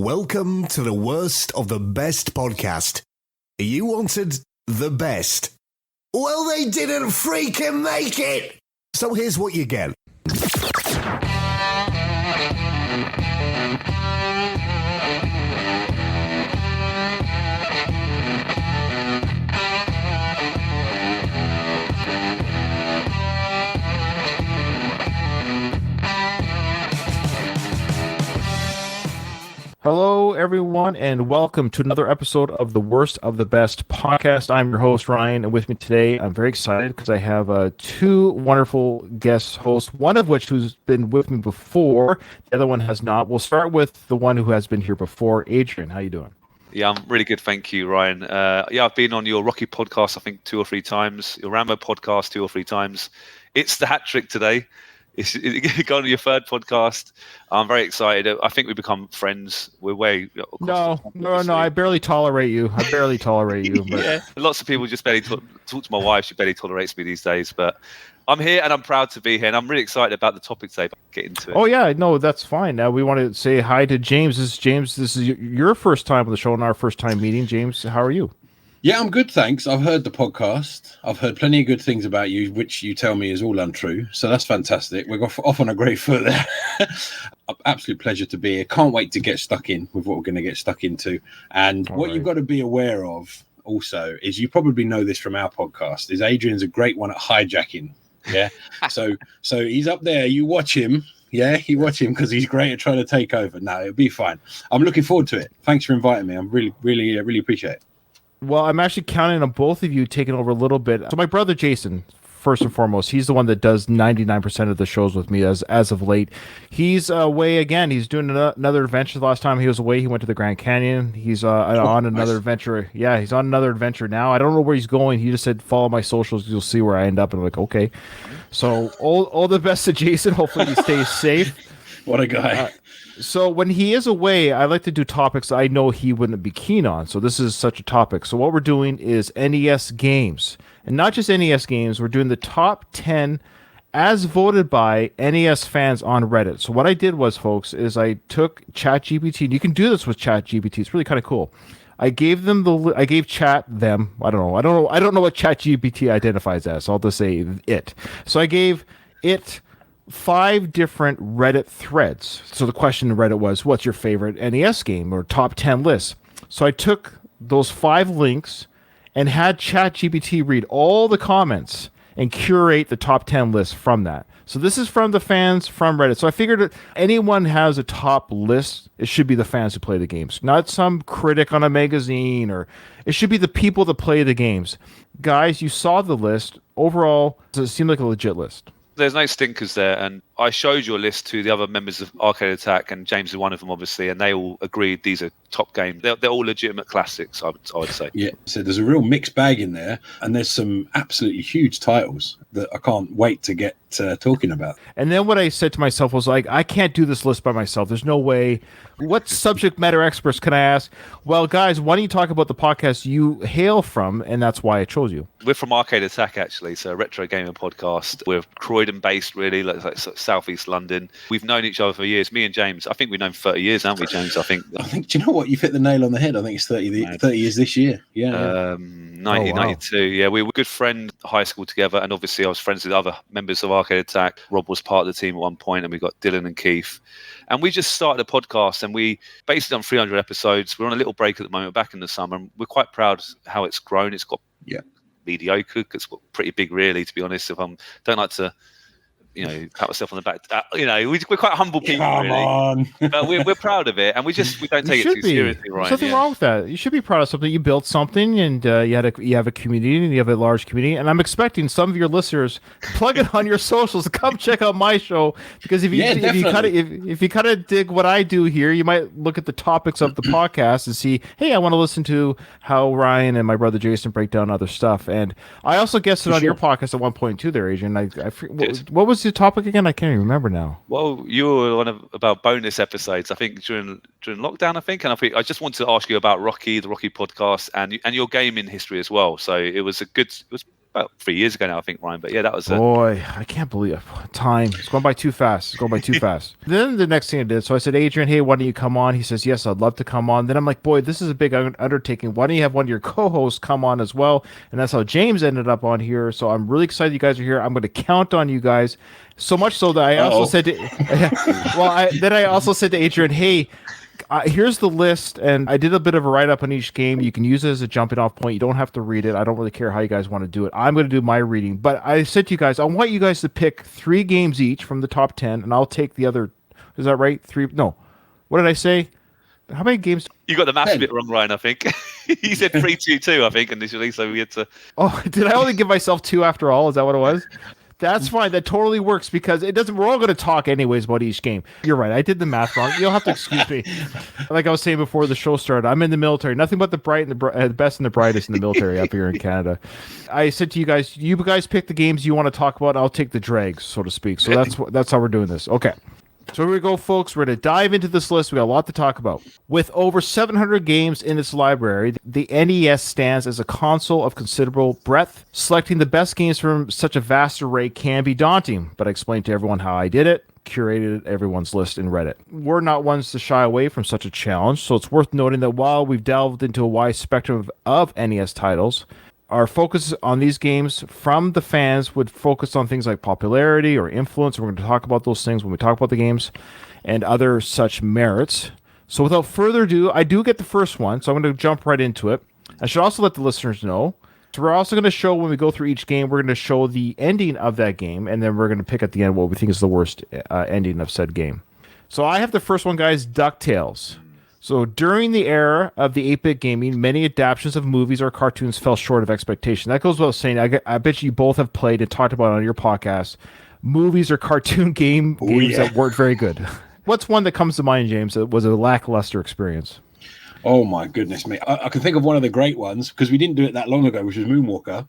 Welcome to the worst of the best podcast. You wanted the best. Well, they didn't freaking make it. So here's what you get. Hello, everyone, and welcome to another episode of the Worst of the Best podcast. I'm your host, Ryan, and with me today, I'm very excited because I have two wonderful guest hosts, one of which who's been with me before, the other one has not. We'll start with the one who has been here before. Adrian, how you doing? Yeah, I'm really good, thank you, Ryan. I've been on your Rocky podcast, I think, 2 or 3 times, your Rambo podcast 2 or 3 times. It's the hat trick today. It's going to your third podcast. I'm very excited. I think we become friends. We're way No. I barely tolerate you. But yeah. Lots of people just barely talk to my wife. She barely tolerates me these days. But I'm here and I'm proud to be here. And I'm really excited about the topic today. Get into it. Oh yeah, no, that's fine. Now we want to say hi to James. This is your first time on the show and our first time meeting. James, how are you? Yeah, I'm good, thanks. I've heard the podcast. I've heard plenty of good things about you, which you tell me is all untrue. So that's fantastic. We're off on a great foot there. Absolute pleasure to be here. Can't wait to get stuck in with what we're going to get stuck into. And what you've got to be aware of also is, you probably know this from our podcast, is Adrian's a great one at hijacking. Yeah. so he's up there. You watch him. Yeah, you watch him because he's great at trying to take over. No, it'll be fine. I'm looking forward to it. Thanks for inviting me. I'm really appreciate it. Well, I'm actually counting on both of you taking over a little bit. So my brother Jason, first and foremost, he's the one that does 99% of the shows with me as of late. He's away again. He's doing another adventure. The last time he was away, he went to the Grand Canyon. He's on another adventure. Yeah, he's on another adventure now. I don't know where he's going. He just said, follow my socials. You'll see where I end up. And I'm like, okay. So all the best to Jason. Hopefully he stays safe. What a guy. So when he is away, I like to do topics I know he wouldn't be keen on. So this is such a topic. So what we're doing is NES games. And not just NES games. We're doing the top 10 as voted by NES fans on Reddit. So what I did was, folks, is I took ChatGPT. And you can do this with ChatGPT. It's really kind of cool. I gave them I don't know what ChatGPT identifies as. So I'll just say it. So I gave it 5 different Reddit threads. So the question in Reddit was, what's your favorite NES game, or top 10 list? So I took those 5 links and had ChatGPT read all the comments and curate the top 10 list from that. So this is from the fans from Reddit. So I figured that anyone has a top list, it should be the fans who play the games, not some critic on a magazine, or it should be the people that play the games. Guys, you saw the list. Overall, it seemed like a legit list. There's no stinkers there, and I showed your list to the other members of Arcade Attack, and James is one of them, obviously, and they all agreed these are top games. They're all legitimate classics, I would say. Yeah, so there's a real mixed bag in there, and there's some absolutely huge titles that I can't wait to get talking about. And then what I said to myself was, like, I can't do this list by myself. There's no way. What subject matter experts can I ask? Well, guys, why don't you talk about the podcast you hail from, and that's why I chose you. We're from Arcade Attack, actually, so a retro gaming podcast. We're Croydon-based, really, like southeast London. We've known each other for years. Me and James, I think we've known 30 years, haven't we, James? I think. Do you know what? You've hit the nail on the head. I think it's 30 years this year. Yeah. 1992. Oh, wow. Yeah, we were good friends at high school together, and obviously I was friends with other members of Arcade Attack. Rob was part of the team at one point, and we got Dylan and Keith. And we just started a podcast, and we basically done 300 episodes. We're on a little break at the moment, back in the summer, and we're quite proud how it's grown. It's got mediocre. It's got pretty big, really, to be honest. If don't like to, pat myself on the back. We're quite humble people, Come on. But we're proud of it, and we don't take it too seriously, right? There's nothing wrong with that. You should be proud of something. You built something, and you have a community, and you have a large community. And I'm expecting some of your listeners plug it on your socials. Come check out my show, because if you kind of dig what I do here, you might look at the topics of the podcast and see, hey, I want to listen to how Ryan and my brother Jason break down other stuff. And I also guested on your podcast at one point too, there, Adrian. What was the topic again? I can't even remember now. Well, you were one of about bonus episodes, I think, during lockdown, I think. And I just wanted to ask you about Rocky, the Rocky podcast, and your gaming history as well. So it was about 3 years ago now, I think, Ryan. But yeah, that was boy, I can't believe it. Time. It's going by too fast. Then the next thing I did, so I said, Adrian, hey, why don't you come on? He says, yes, I'd love to come on. Then I'm like, boy, this is a big undertaking. Why don't you have one of your co-hosts come on as well? And that's how James ended up on here. So I'm really excited you guys are here. I'm going to count on you guys. So much so that I also said to, I also said to Adrian, hey, here's the list, and I did a bit of a write-up on each game. You can use it as a jumping-off point. You don't have to read it. I don't really care how you guys want to do it. I'm going to do my reading. But I said to you guys, I want you guys to pick 3 games each from the top 10, and I'll take the other. Is that right? 3? No. What did I say? How many games? You got the maths bit wrong, Ryan, I think. You said 3-2-2, I think, initially, so we had to... Oh, did I only give myself 2 after all? Is that what it was? That's fine. That totally works because it doesn't. We're all going to talk anyways about each game. You're right. I did the math wrong. You'll have to excuse me. Like I was saying before the show started, I'm in the military. Nothing but the bright and the best and the brightest in the military up here in Canada. I said to you guys pick the games you want to talk about. And I'll take the dregs, so to speak. So that's how we're doing this. Okay. So here we go, folks. We're going to dive into this list. We got a lot to talk about. With over 700 games in its library, the NES stands as a console of considerable breadth. Selecting the best games from such a vast array can be daunting, but I explained to everyone how I did it, curated everyone's list, and read it. We're not ones to shy away from such a challenge, so it's worth noting that while we've delved into a wide spectrum of NES titles, our focus on these games from the fans would focus on things like popularity or influence. We're going to talk about those things when we talk about the games and other such merits. So without further ado, I do get the first one, so I'm going to jump right into it. I should also let the listeners know. So we're also going to show, when we go through each game, we're going to show the ending of that game, and then we're going to pick at the end what we think is the worst ending of said game. So I have the first one, guys, DuckTales. So during the era of the 8-bit gaming, many adaptations of movies or cartoons fell short of expectation. That goes without saying. I bet you both have played and talked about on your podcast movies or cartoon games that weren't very good. What's one that comes to mind, James, that was a lackluster experience? Oh, my goodness, mate. I can think of one of the great ones, because we didn't do it that long ago, which was Moonwalker.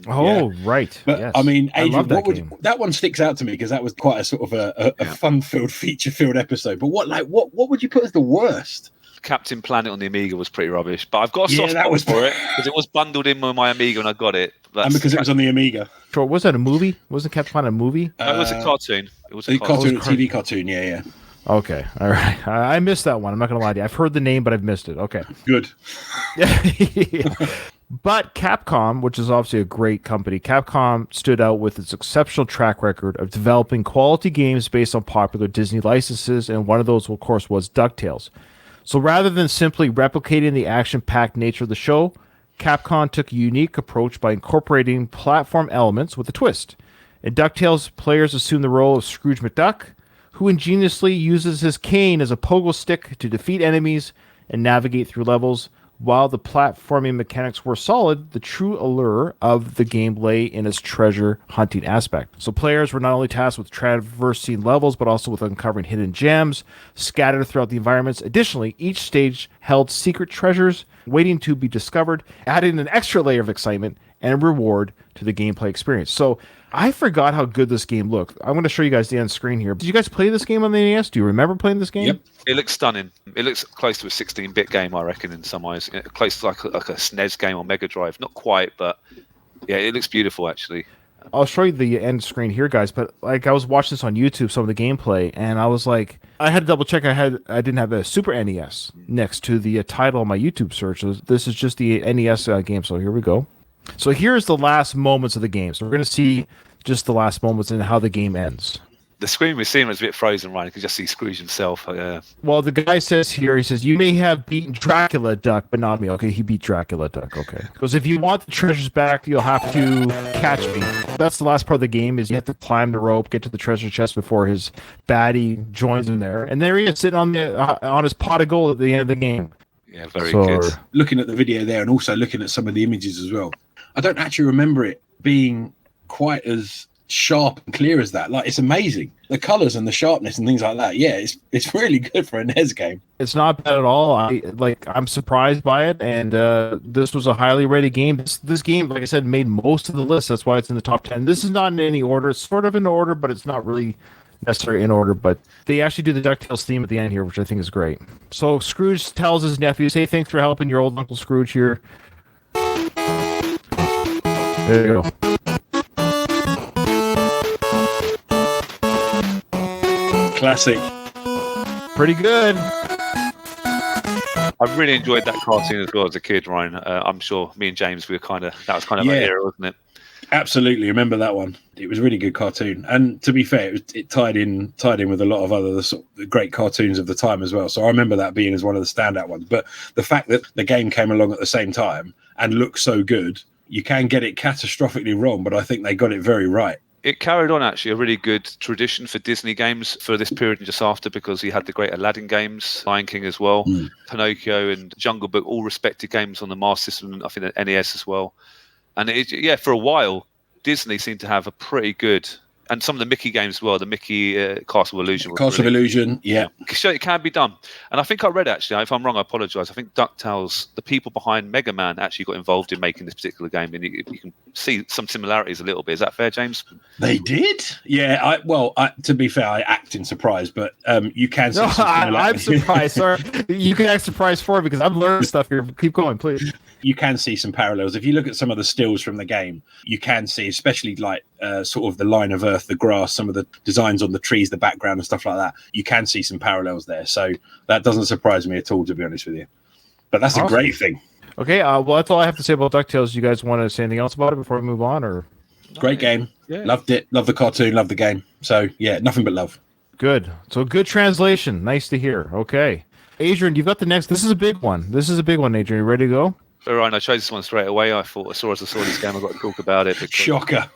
Oh, right. But yes. I mean, Adrian, that that one sticks out to me because that was quite a sort of a fun-filled, feature-filled episode. But what would you put as the worst? Captain Planet on the Amiga was pretty rubbish, but I've got a soft spot for it because it was bundled in with my Amiga and I got it. And because it was on the Amiga. Sure, was that a movie? Wasn't Captain Planet a movie? No, it was a cartoon. It was a TV cartoon. Yeah. Okay, all right. I missed that one. I'm not going to lie to you. I've heard the name, but I've missed it. Okay. Good. But Capcom, which is obviously a great company, Capcom stood out with its exceptional track record of developing quality games based on popular Disney licenses, and one of those, of course, was DuckTales. So rather than simply replicating the action-packed nature of the show, Capcom took a unique approach by incorporating platform elements with a twist. In DuckTales, players assume the role of Scrooge McDuck, who ingeniously uses his cane as a pogo stick to defeat enemies and navigate through levels. While the platforming mechanics were solid, the true allure of the game lay in its treasure hunting aspect. So players were not only tasked with traversing levels, but also with uncovering hidden gems scattered throughout the environments. Additionally, each stage held secret treasures waiting to be discovered, adding an extra layer of excitement and reward to the gameplay experience. So I forgot how good this game looked. I'm going to show you guys the end screen here. Did you guys play this game on the NES? Do you remember playing this game? Yep. It looks stunning. It looks close to a 16-bit game, I reckon, in some ways. Close to like a SNES game on Mega Drive. Not quite, but yeah, it looks beautiful, actually. I'll show you the end screen here, guys. But like, I was watching this on YouTube, some of the gameplay, and I was like, I had to double check. I didn't have a Super NES next to the title on my YouTube search. So this is just the NES game. So here we go. So here's the last moments of the game. So we're going to see just the last moments and how the game ends. The screen we're seeing is a bit frozen, right? You can just see Scrooge himself. Well, the guy says here, he says, you may have beaten Dracula Duck, but not me. Okay, he beat Dracula Duck. Okay. Because if you want the treasures back, you'll have to catch me. That's the last part of the game, is you have to climb the rope, get to the treasure chest before his baddie joins him there. And there he is, sitting on his pot of gold at the end of the game. Yeah, very good. Looking at the video there and also looking at some of the images as well, I don't actually remember it being quite as sharp and clear as that. Like, it's amazing, the colors and the sharpness and things like that. Yeah, it's really good for a NES game. It's not bad at all. I'm surprised by it, and this was a highly rated game. This game, like I said, made most of the list. That's why it's in the top 10. This is not in any order. It's sort of in order, but it's not really necessarily in order. But they actually do the DuckTales theme at the end here, which I think is great. So Scrooge tells his nephews, hey, thanks for helping your old Uncle Scrooge here. There you go. Classic. Pretty good. I really enjoyed that cartoon as well as a kid, Ryan. I'm sure me and James, that was kind of our era, wasn't it? Absolutely, remember that one. It was a really good cartoon, and to be fair, it tied in with a lot of other the great cartoons of the time as well. So I remember that being as one of the standout ones. But the fact that the game came along at the same time and looked so good, you can get it catastrophically wrong, but I think they got it very right. It carried on actually a really good tradition for Disney games for this period and just after, because you had the great Aladdin games, Lion King as well, Pinocchio and Jungle Book, all respected games on the Master System, I think the NES as well. And for a while, Disney seemed to have a pretty good, and some of the Mickey games as well, the Mickey Castle of Illusion. Castle of Illusion, yeah. So it can be done. And I think I read, actually, if I'm wrong, I apologise, I think DuckTales, the people behind Mega Man, actually got involved in making this particular game. And you can see some similarities a little bit. Is that fair, James? They did? Yeah, to be fair, I act in surprise, but you can see some I'm surprised, sir. You can act surprised for it because I've learned stuff here. Keep going, please. You can see some parallels. If you look at some of the stills from the game, you can see, especially like sort of the line of earth, the grass, some of the designs on the trees, the background and stuff like that. You can see some parallels there. So that doesn't surprise me at all, to be honest with you. But that's awesome. A great thing. Okay, well, that's all I have to say about DuckTales. You guys want to say anything else about it before we move on? Or great game. Yeah. Loved it. Loved the cartoon. Loved the game. So, yeah, nothing but love. Good. So, good translation. Nice to hear. Okay. Adrian, you've got the next. This is a big one. Adrian. You ready to go? All right, I chose this one straight away. I thought, as I saw this game, I've got to talk about it. Because, shocker.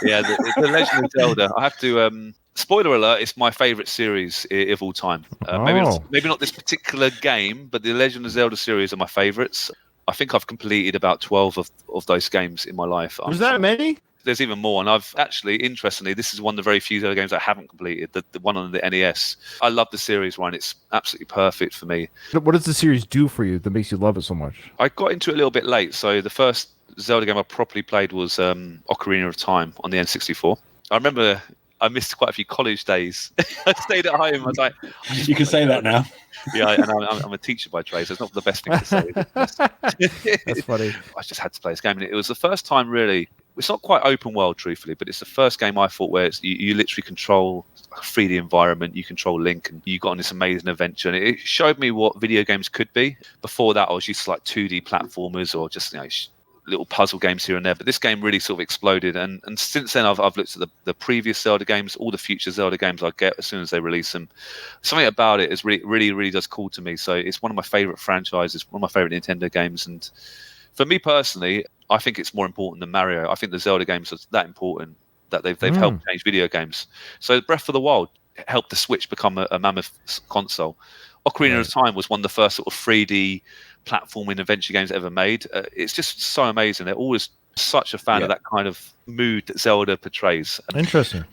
Yeah, the Legend of Zelda. I have to... spoiler alert, it's my favourite series of all time. Maybe not this particular game, but the Legend of Zelda series are my favourites. I think I've completed about 12 of those games in my life. Was that many? There's even more. And I've actually, interestingly, this is one of the very few Zelda games I haven't completed, the one on the NES. I love the series, Ryan. It's absolutely perfect for me. What does the series do for you that makes you love it so much? I got into it a little bit late. So the first Zelda game I properly played was Ocarina of Time on the N64. I remember I missed quite a few college days. I stayed at home. I was like, you can say that now. Yeah, and I'm a teacher by trade, so it's not the best thing to say. That's funny. I just had to play this game, and it was the first time, really. It's not quite open world, truthfully, but it's the first game I thought where you literally control a 3D environment, you control Link, and you got on this amazing adventure. And it showed me what video games could be. Before that, I was used to like 2D platformers or just little puzzle games here and there, but this game really sort of exploded, and since then I've looked at the previous Zelda games, all the future Zelda games I get as soon as they release them. Something about it is really does call to me. So it's one of my favorite franchises, one of my favorite Nintendo games, and for me personally, I think it's more important than Mario. I think the Zelda games are that important that they've helped change video games. So Breath of the Wild helped the Switch become a mammoth console. Ocarina of Time was one of the first sort of 3D platforming adventure games ever made. It's just so amazing. They're always such a fan of that kind of mood that Zelda portrays. Interesting.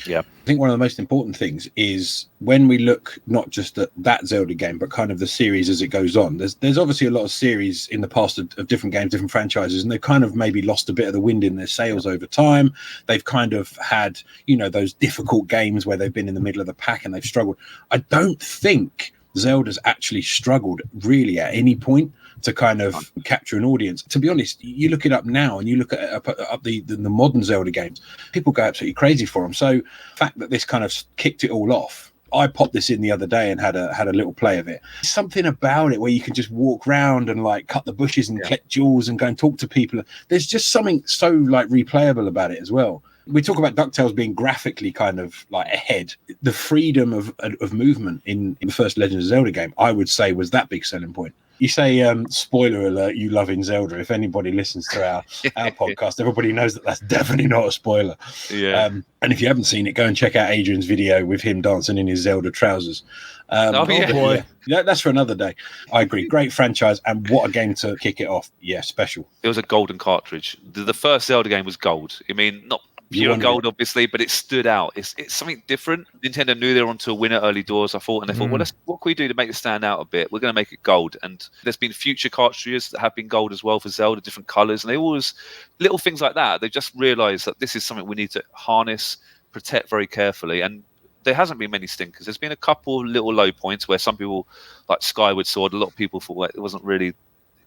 Yeah. I think one of the most important things is when we look not just at that Zelda game, but kind of the series as it goes on. There's obviously a lot of series in the past of different games, different franchises, and they've kind of maybe lost a bit of the wind in their sails over time. They've kind of had, those difficult games where they've been in the middle of the pack and they've struggled. I don't think Zelda's actually struggled really at any point to kind of capture an audience. To be honest, you look it up now and you look at up the modern Zelda games, people go absolutely crazy for them. So the fact that this kind of kicked it all off, I popped this in the other day and had a little play of it. Something about it where you can just walk around and like cut the bushes and collect jewels and go and talk to people. There's just something so like replayable about it as well. We talk about DuckTales being graphically kind of like ahead. The freedom of movement in the first Legend of Zelda game, I would say, was that big selling point. You say, spoiler alert, you love in Zelda. If anybody listens to our podcast, everybody knows that that's definitely not a spoiler. Yeah. And if you haven't seen it, go and check out Adrian's video with him dancing in his Zelda trousers. Boy. Yeah, that's for another day. I agree. Great franchise, and what a game to kick it off. Yeah, special. It was a golden cartridge. The first Zelda game was gold. I mean, not pure gold, obviously, but it stood out. It's something different. Nintendo knew they were onto a winner early doors, I thought, and they thought, well, what can we do to make it stand out a bit? We're going to make it gold. And there's been future cartridges that have been gold as well for Zelda, different colors, and they always, little things like that. They just realized that this is something we need to harness, protect very carefully. And there hasn't been many stinkers. There's been a couple of little low points where some people, like Skyward Sword, a lot of people thought it wasn't really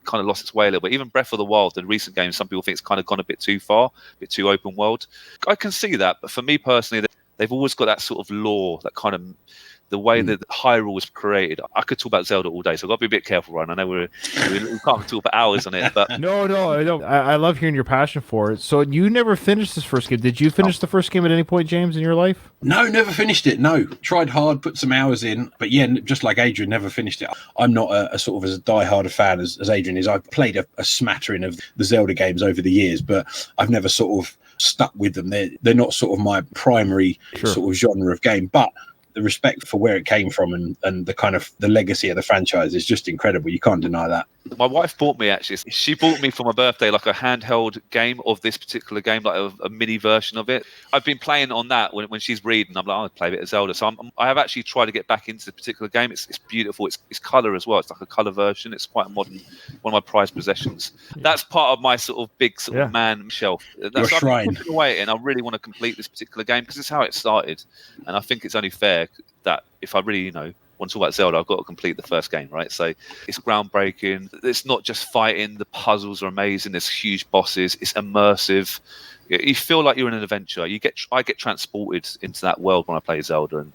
kind of lost its way a little bit. Even Breath of the Wild, the recent games, some people think it's kind of gone a bit too far, a bit too open world. I can see that, but for me personally, they've always got that sort of lore, that kind of the way that Hyrule was created. I could talk about Zelda all day, so I've got to be a bit careful, Ryan. I know we can't talk for hours on it, but no, I don't. I love hearing your passion for it. So you never finished this first game. Did you finish the first game at any point, James, in your life? No, never finished it. No, tried hard, put some hours in, but yeah, just like Adrian, never finished it. I'm not a sort of as diehard a fan as Adrian is. I've played a smattering of the Zelda games over the years, but I've never sort of stuck with them. They're not sort of my primary sort of genre of game, but the respect for where it came from and the kind of the legacy of the franchise is just incredible. You can't deny that. My wife bought me, actually, she bought me for my birthday like a handheld game of this particular game, like a mini version of it. I've been playing on that when she's reading. I'm like, I'll play a bit of Zelda. So I have actually tried to get back into the particular game. It's beautiful. It's colour as well. It's like a colour version. It's quite a modern, one of my prized possessions. That's part of my sort of big sort of man shelf. That's your shrine. I'm putting away, and I really want to complete this particular game because it's how it started. And I think it's only fair that if I really, want to talk about Zelda, I've got to complete the first game, right? So it's groundbreaking. It's not just fighting. The puzzles are amazing. There's huge bosses. It's immersive. You feel like you're in an adventure. I get transported into that world when I play Zelda, and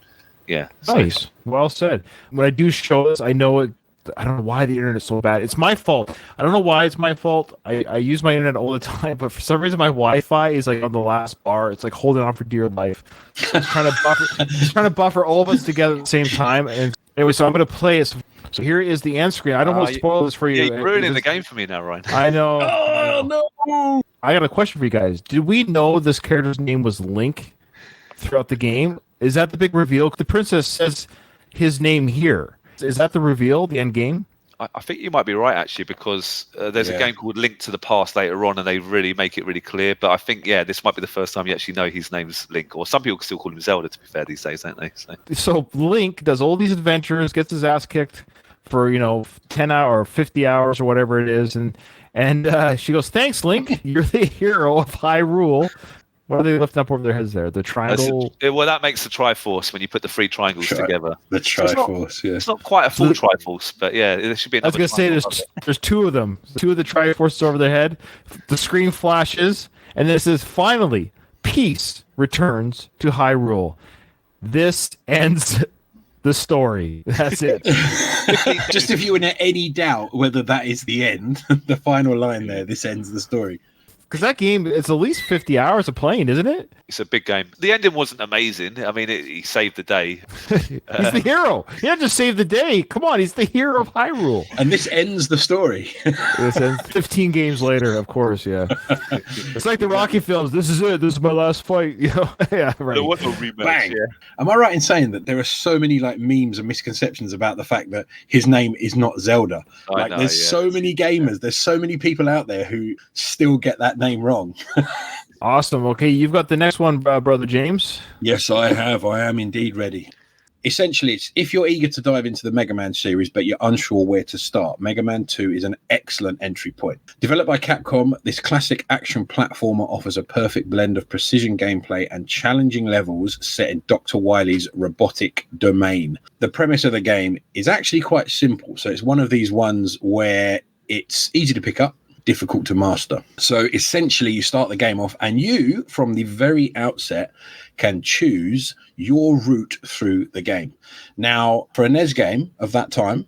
nice. Well said. When I do show this, I know it. I don't know why the internet's so bad. It's my fault. I don't know why it's my fault. I use my internet all the time, but for some reason my Wi-Fi is like on the last bar. It's like holding on for dear life. It's trying to buffer all of us together at the same time. And anyway, so I'm going to play it. So here is the end screen. I don't want to spoil this for you. You're ruining the game for me now, Ryan. I know. Oh, no. I got a question for you guys. Did we know this character's name was Link throughout the game? Is that the big reveal? The princess says his name here. Is that the reveal, the end game? I think you might be right, actually, because there's a game called Link to the Past later on, and they really make it really clear. But I think, this might be the first time you actually know his name's Link, or some people still call him Zelda, to be fair, these days, don't they? So Link does all these adventures, gets his ass kicked for 10 hours or 50 hours or whatever it is, and she goes, "Thanks, Link. You're the hero of Hyrule." What are they lifting up over their heads there? The triangle? Well, that makes the Triforce when you put the three triangles together. The Triforce, It's not quite a full Triforce, but there should be another. I was going to say, there's two of them. Two of the Triforces over their head. The screen flashes, and this is finally, peace returns to Hyrule. This ends the story. That's it. Just if you were in any doubt whether that is the end, the final line there, this ends the story. Because that game, it's at least 50 hours of playing, isn't it? It's a big game. The ending wasn't amazing. I mean, he saved the day. He's the hero. He didn't just save the day. Come on, he's the hero of Hyrule. And this ends the story. This ends 15 games later, of course, yeah. It's like the Rocky films. This is it. This is my last fight. Yeah, right. There was a rematch. Bang. Yeah. Am I right in saying that there are so many memes and misconceptions about the fact that his name is not Zelda? There's so many gamers. There's so many people out there who still get that name wrong. Awesome. Okay, you've got the next one, Brother James. Yes, I have. I am indeed ready. Essentially, it's if you're eager to dive into the Mega Man series, but you're unsure where to start, Mega Man 2 is an excellent entry point. Developed by Capcom, this classic action platformer offers a perfect blend of precision gameplay and challenging levels set in Dr. Wily's robotic domain. The premise of the game is actually quite simple. So it's one of these ones where it's easy to pick up, difficult to master. So essentially you start the game off and you from the very outset can choose your route through the game. Now for a NES game of that time,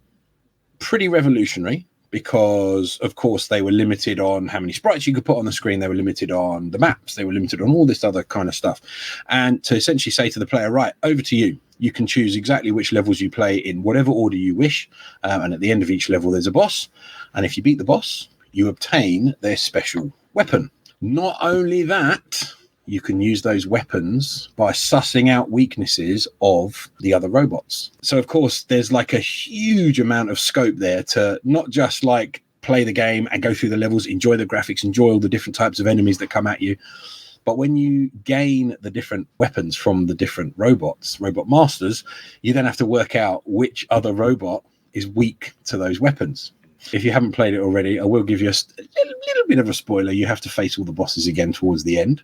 pretty revolutionary because of course they were limited on how many sprites you could put on the screen. They were limited on the maps. They were limited on all this other kind of stuff. And to essentially say to the player, right, over to you. You can choose exactly which levels you play in whatever order you wish. And at the end of each level, there's a boss. And if you beat the boss, you obtain their special weapon. Not only that, you can use those weapons by sussing out weaknesses of the other robots. So, of course, there's a huge amount of scope there to not just play the game and go through the levels, enjoy the graphics, enjoy all the different types of enemies that come at you. But when you gain the different weapons from the different robot masters, you then have to work out which other robot is weak to those weapons. If you haven't played it already, I will give you a little bit of a spoiler. You have to face all the bosses again towards the end.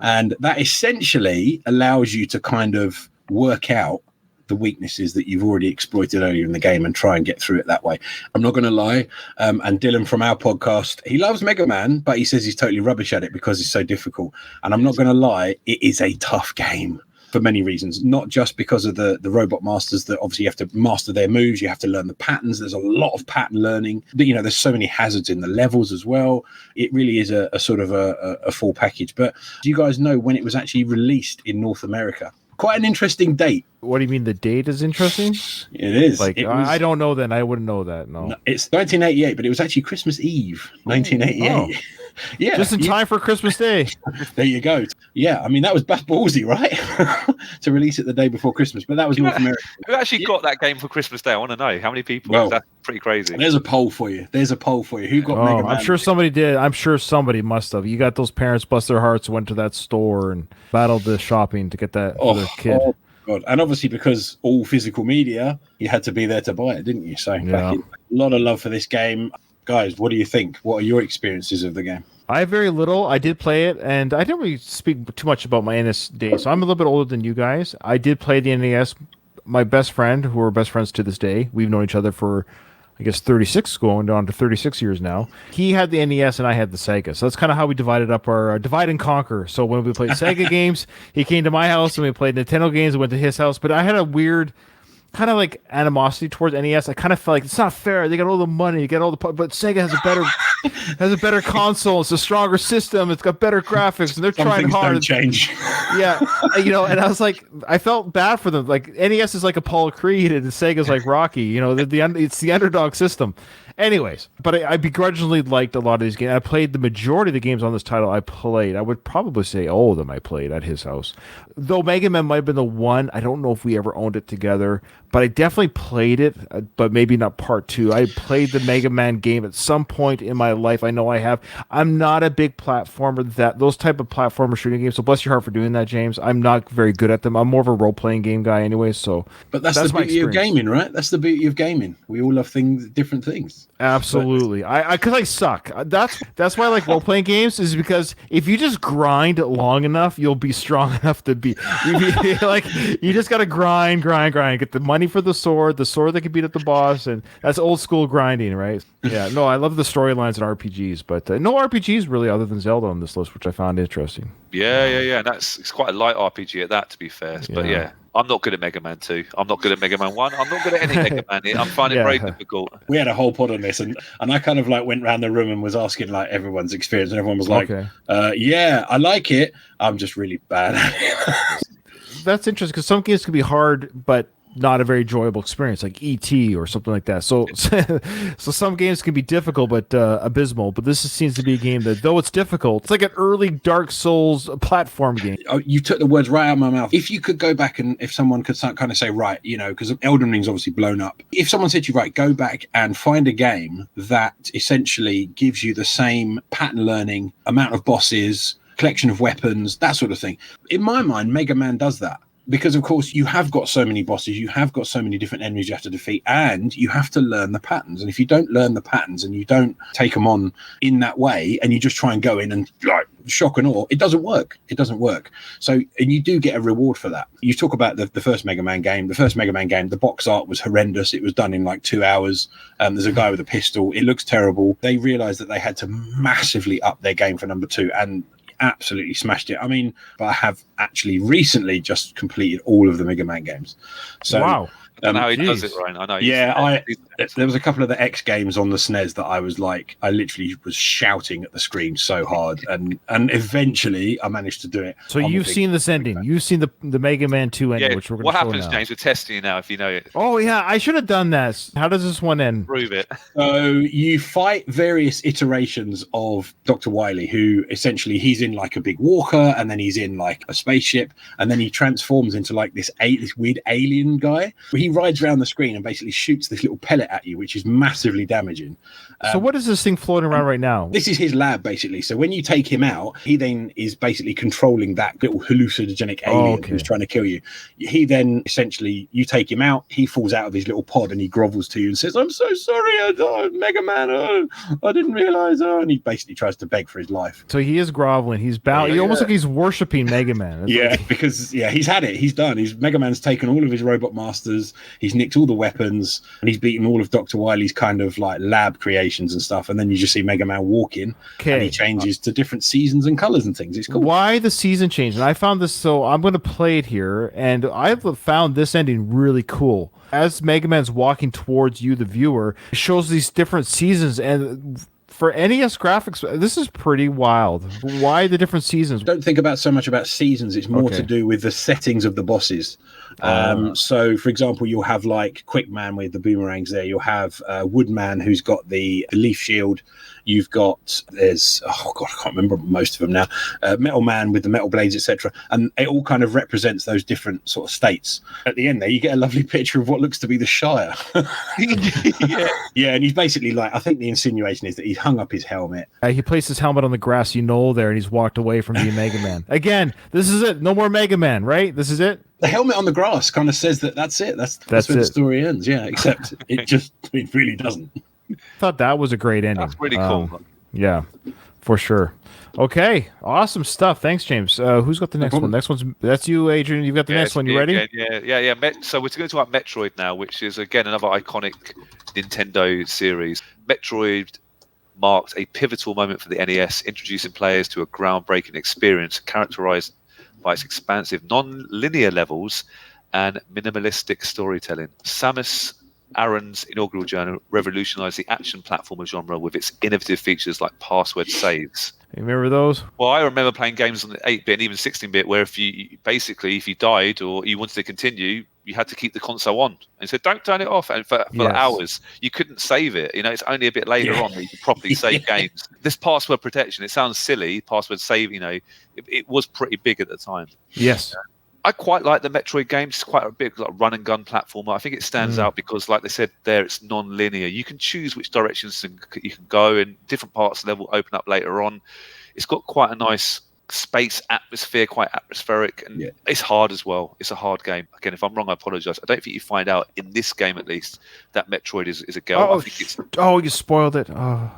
And that essentially allows you to kind of work out the weaknesses that you've already exploited earlier in the game and try and get through it that way. I'm not going to lie. And Dylan from our podcast, he loves Mega Man, but he says he's totally rubbish at it because it's so difficult. And I'm not going to lie, it is a tough game for many reasons, not just because of the robot masters that obviously you have to master their moves. You have to learn the patterns. There's a lot of pattern learning. There's so many hazards in the levels as well. It really is a sort of a full package. But do you guys know when it was actually released in North America? Quite an interesting date. What do you mean the date is interesting? It is. Like, I don't know then. I wouldn't know that. No. It's 1988, but it was actually Christmas Eve, 1988. Oh. Yeah. Just in time for Christmas Day. There you go. Yeah, I mean, that was ballsy, right? To release it the day before Christmas, but that was North America. Who actually got that game for Christmas Day? I want to know. How many people? Well, that's pretty crazy. There's a poll for you. Who got Mega Man? I'm sure somebody did. I'm sure somebody must have. You got those parents bust their hearts, went to that store and battled the shopping to get that for their kid. Oh, God. And obviously because all physical media, you had to be there to buy it, didn't you? So a lot of love for this game. Guys, what do you think? What are your experiences of the game? I have very little. I did play it, and I didn't really speak too much about my NES days. So I'm a little bit older than you guys. I did play the NES. My best friend, who are best friends to this day, we've known each other for, I guess, 36, going on to 36 years now. He had the NES, and I had the Sega. So that's kind of how we divided up our divide and conquer. So when we played Sega games, he came to my house, and we played Nintendo games, and went to his house. But I had a weird kind of like animosity towards NES. I kind of felt like it's not fair. They got all the money, you get all the, but Sega has a better console. It's a stronger system. It's got better graphics, and they're trying hard. Don't change. Yeah, and I was like, I felt bad for them. Like NES is like Apollo Creed, and Sega's like Rocky. It's the underdog system. Anyways, but I begrudgingly liked a lot of these games. I played the majority of the games on this title. I would probably say all of them I played at his house. Though Mega Man might have been the one. I don't know if we ever owned it together, but I definitely played it, but maybe not part two. I played the Mega Man game at some point in my life. I know I have. I'm not a big platformer, those type of platformer shooting games, so bless your heart for doing that, James. I'm not very good at them. I'm more of a role-playing game guy anyway, so. But that's the beauty of gaming, right? That's the beauty of gaming. We all love different things. Absolutely. Because I suck. That's why I like role-playing games, is because if you just grind long enough, you'll be strong enough to be like, you just got to grind, get the money for the sword that can beat up the boss, and that's old school grinding, right? Yeah, no, I love the storylines in RPGs, but no RPGs really other than Zelda on this list, which I found interesting. Yeah. And it's quite a light RPG at that, to be fair. But yeah. I'm not good at Mega Man 2. I'm not good at Mega Man 1. I'm not good at any Mega Man. I'm finding it very difficult. We had a whole pod on this, and I kind of like went around the room and was asking like everyone's experience, and everyone was like, yeah, I like it. I'm just really bad at it. That's interesting, because some games can be hard, but not a very enjoyable experience, like E.T. or something like that. So some games can be difficult but abysmal. But this seems to be a game that, though it's difficult, it's like an early Dark Souls platform game. Oh, you took the words right out of my mouth. If you could go back, and if someone could kind of say, right, because Elden Ring's obviously blown up. If someone said to you, right, go back and find a game that essentially gives you the same pattern learning, amount of bosses, collection of weapons, that sort of thing. In my mind, Mega Man does that. Because, of course, you have got so many bosses, you have got so many different enemies you have to defeat, and you have to learn the patterns. And if you don't learn the patterns and you don't take them on in that way, and you just try and go in and like shock and awe, it doesn't work. So, and you do get a reward for that. You talk about the first Mega Man game. The first Mega Man game, the box art was horrendous. It was done in like 2 hours. There's a guy with a pistol. It looks terrible. They realized that they had to massively up their game for number 2, and absolutely smashed it. I mean, but I have actually recently just completed all of the Mega Man games. So wow. I don't know how he does it, Ryan. I know. Yeah, there was a couple of the X games on the SNES that I was like, I literally was shouting at the screen so hard, and eventually I managed to do it. So you've seen this ending. You've seen the Mega Man 2 ending, which we're going to show now. What happens, James? We're testing you now if you know it. Oh, yeah, I should have done that. How does this one end? Prove it. So you fight various iterations of Dr. Wily, who essentially he's in like a big walker, and then he's in like a spaceship, and then he transforms into like this weird alien guy. He he rides around the screen and basically shoots this little pellet at you, which is massively damaging. So what is this thing floating around right now? This is his lab, basically. So when you take him out, he then is basically controlling that little hallucinogenic alien who's trying to kill you. He then essentially, you take him out, he falls out of his little pod and he grovels to you and says, "I'm so sorry, Mega Man, I didn't realize." And he basically tries to beg for his life. So he is groveling. He's bowing. He almost like he's worshiping Mega Man. Because he's had it. He's done. Mega Man's taken all of his robot masters. He's nicked all the weapons, and he's beaten all of Dr. Wily's kind of like lab creations and stuff. And then you just see Mega Man walk in, and he changes to different seasons and colors and things. It's cool. Why the season change? And I found this, so I'm going to play it here, and I've found this ending really cool. As Mega Man's walking towards you, the viewer, it shows these different seasons, and for NES graphics, this is pretty wild. Why the different seasons? Don't think about so much about seasons. It's more to do with the settings of the bosses. So, for example, you'll have like Quick Man with the boomerangs there. You'll have Woodman who's got the leaf shield. You've got, I can't remember most of them now. Metal Man with the metal blades, etc. And it all kind of represents those different sort of states. At the end there, you get a lovely picture of what looks to be the Shire. Yeah, and he's basically like, I think the insinuation is that he's hung up his helmet. He placed his helmet on the grass, there, and he's walked away from being Mega Man. Again, this is it. No more Mega Man, right? This is it? The helmet on the grass kind of says that's it. That's where the story ends. Yeah, except it really doesn't. Thought that was a great ending. That's really cool. Yeah, for sure. Okay, awesome stuff. Thanks, James. Who's got the next one? That's you, Adrian. You've got the next one. You ready? Yeah. So we're going to talk about Metroid now, which is again another iconic Nintendo series. Metroid marked a pivotal moment for the NES, introducing players to a groundbreaking experience characterized by its expansive non-linear levels and minimalistic storytelling. Samus Aran's inaugural journey revolutionized the action platformer genre with its innovative features like password saves. You remember those? Well, I remember playing games on the 8-bit and even 16-bit where if you died or you wanted to continue, you had to keep the console on. And so don't turn it off. And for hours, you couldn't save it. It's only a bit later on that you could properly save games. This password protection, it sounds silly, password save, it was pretty big at the time. Yes. I quite like the Metroid games. It's quite a big run and gun platformer. I think it stands out because, like they said there, it's non-linear. You can choose which directions you can go, and different parts of the level open up later on. It's got quite a nice space atmosphere, quite atmospheric, and it's hard as well. It's a hard game. Again, if I'm wrong, I apologize. I don't think you find out in this game, at least, that Metroid is a girl. You spoiled it. I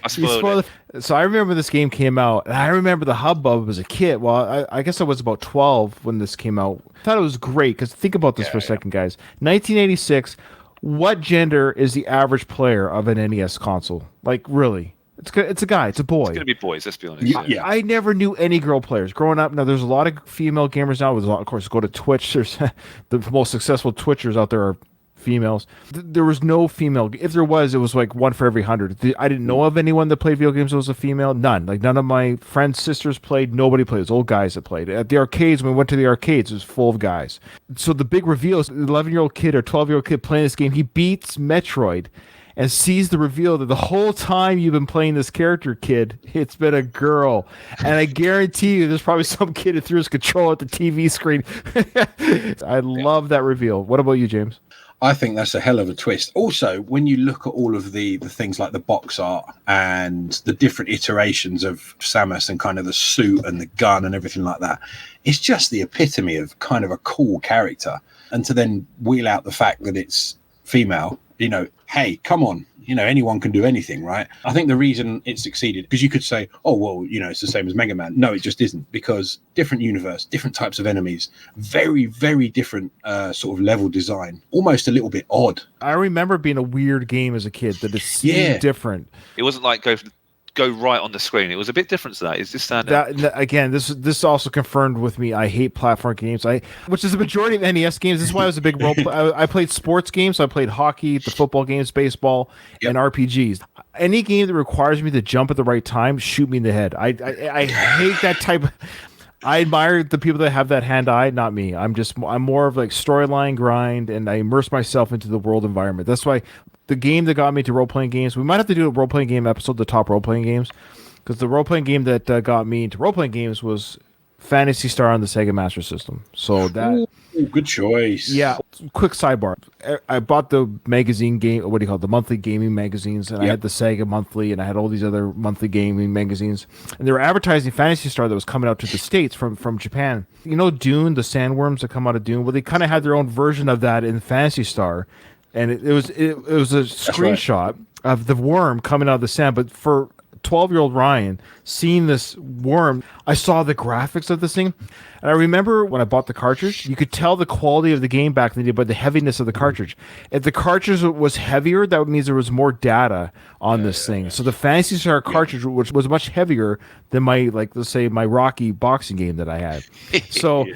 spoiled it. So I remember this game came out, and I remember the hubbub as a kid. Well, I guess I was about 12 when this came out. I thought it was great, because think about this for a second, guys. 1986, what gender is the average player of an NES console? Like, really? It's a guy. It's a boy. It's going to be boys, let's be honest. Yeah. I never knew any girl players. Growing up, now there's a lot of female gamers now. Of course, go to Twitch. There's the most successful Twitchers out there are females. There was no female. If there was, it was like 1 for every 100. I didn't know of anyone that played video games that was a female. None. Like none of my friends' sisters played. Nobody played. It was old guys that played. At the arcades, when we went to the arcades, it was full of guys. So the big reveal is an 11-year-old kid or 12-year-old kid playing this game. He beats Metroid and sees the reveal that the whole time you've been playing this character, kid, it's been a girl. And I guarantee you there's probably some kid who threw his controller at the TV screen. I love that reveal. What about you, James? I think that's a hell of a twist. Also, when you look at all of the things like the box art and the different iterations of Samus and kind of the suit and the gun and everything like that, it's just the epitome of kind of a cool character. And to then wheel out the fact that it's female, hey, come on, anyone can do anything, right? I think the reason it succeeded, because you could say, oh, well, it's the same as Mega Man. No, it just isn't, because different universe, different types of enemies, very, very different sort of level design, almost a little bit odd. I remember being a weird game as a kid that it seemed different. It wasn't like go right on the screen. It was a bit different to that. Is this standard? Again, this also confirmed with me. I hate platform games. Which is the majority of NES games. This is why I was a big role. I played sports games. So I played hockey, the football games, baseball, and RPGs. Any game that requires me to jump at the right time, shoot me in the head. I hate that type. I admire the people that have that hand-eye, not me. I'm more of like storyline grind, and I immerse myself into the world environment. That's why the game that got me to role-playing games, we might have to do a role-playing game episode, the top role-playing games, because the role-playing game that got me into role-playing games was Phantasy Star on the Sega Master System. So that... Ooh, good choice. Yeah. quick sidebar. I bought the magazine game. What do you call it? The monthly gaming magazines, and I had the Sega monthly, and I had all these other monthly gaming magazines. And they were advertising Phantasy Star that was coming out to the States from Japan. You know, Dune, the sandworms that come out of Dune. Well, they kind of had their own version of that in Phantasy Star, and it was a screenshot of the worm coming out of the sand. But for 12-year-old Ryan seeing this worm, I saw the graphics of this thing, and I remember when I bought the cartridge, you could tell the quality of the game back in the day by the heaviness of the cartridge. If the cartridge was heavier, that means there was more data on this thing. So the Phantasy Star cartridge, which was much heavier than my, like, let's say, my Rocky boxing game that I had. So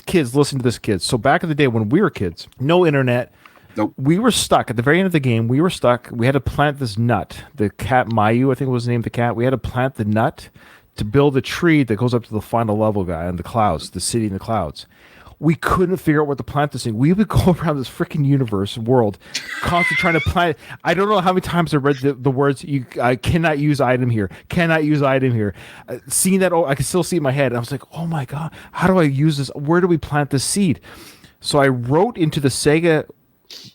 kids, listen to this, kids. So back in the day when we were kids, no internet. Nope. We were stuck at the very end of the game. We were stuck. We had to plant this nut. The cat Mayu, I think was the name of the cat. We had to plant the nut to build a tree that goes up to the final level guy in the clouds, the city in the clouds. We couldn't figure out what to plant this thing. We would go around this freaking world, constantly trying to plant. I don't know how many times I read the words, I cannot use item here, cannot use item here. Seeing that, I can still see it in my head. I was like, oh my God, how do I use this? Where do we plant this seed? So I wrote into the Sega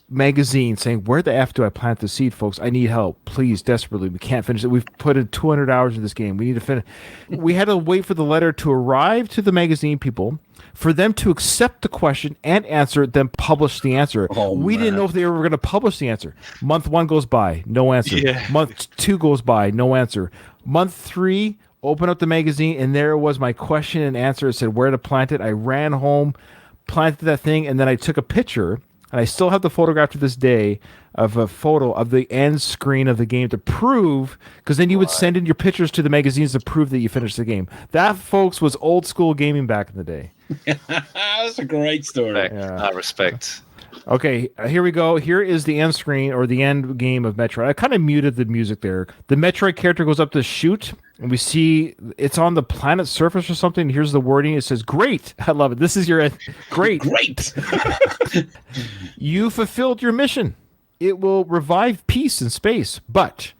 magazine saying, where the F do I plant the seed, folks? I need help, please, desperately. We can't finish it. We've put in 200 hours in this game. We need to finish. We had to wait for the letter to arrive to the magazine people, for them to accept the question and answer it, then publish the answer. We didn't know if they were going to publish the answer. Month 1 goes by, no answer. Month 2 goes by, no answer. Month 3, open up the magazine, and there was my question and answer. It said where to plant it. I ran home, planted that thing, and then I took a picture. And I still have the photograph to this day of a photo of the end screen of the game to prove, because then you would send in your pictures to the magazines to prove that you finished the game. That, folks, was old school gaming back in the day. That's a great story. I respect. Okay, here we go. Here is the end screen, or the end game of Metroid. I kind of muted the music there. The Metroid character goes up to shoot, and we see it's on the planet's surface or something. Here's the wording. It says, great. I love it. This is your end. Great. Great. You fulfilled your mission. It will revive peace in space, but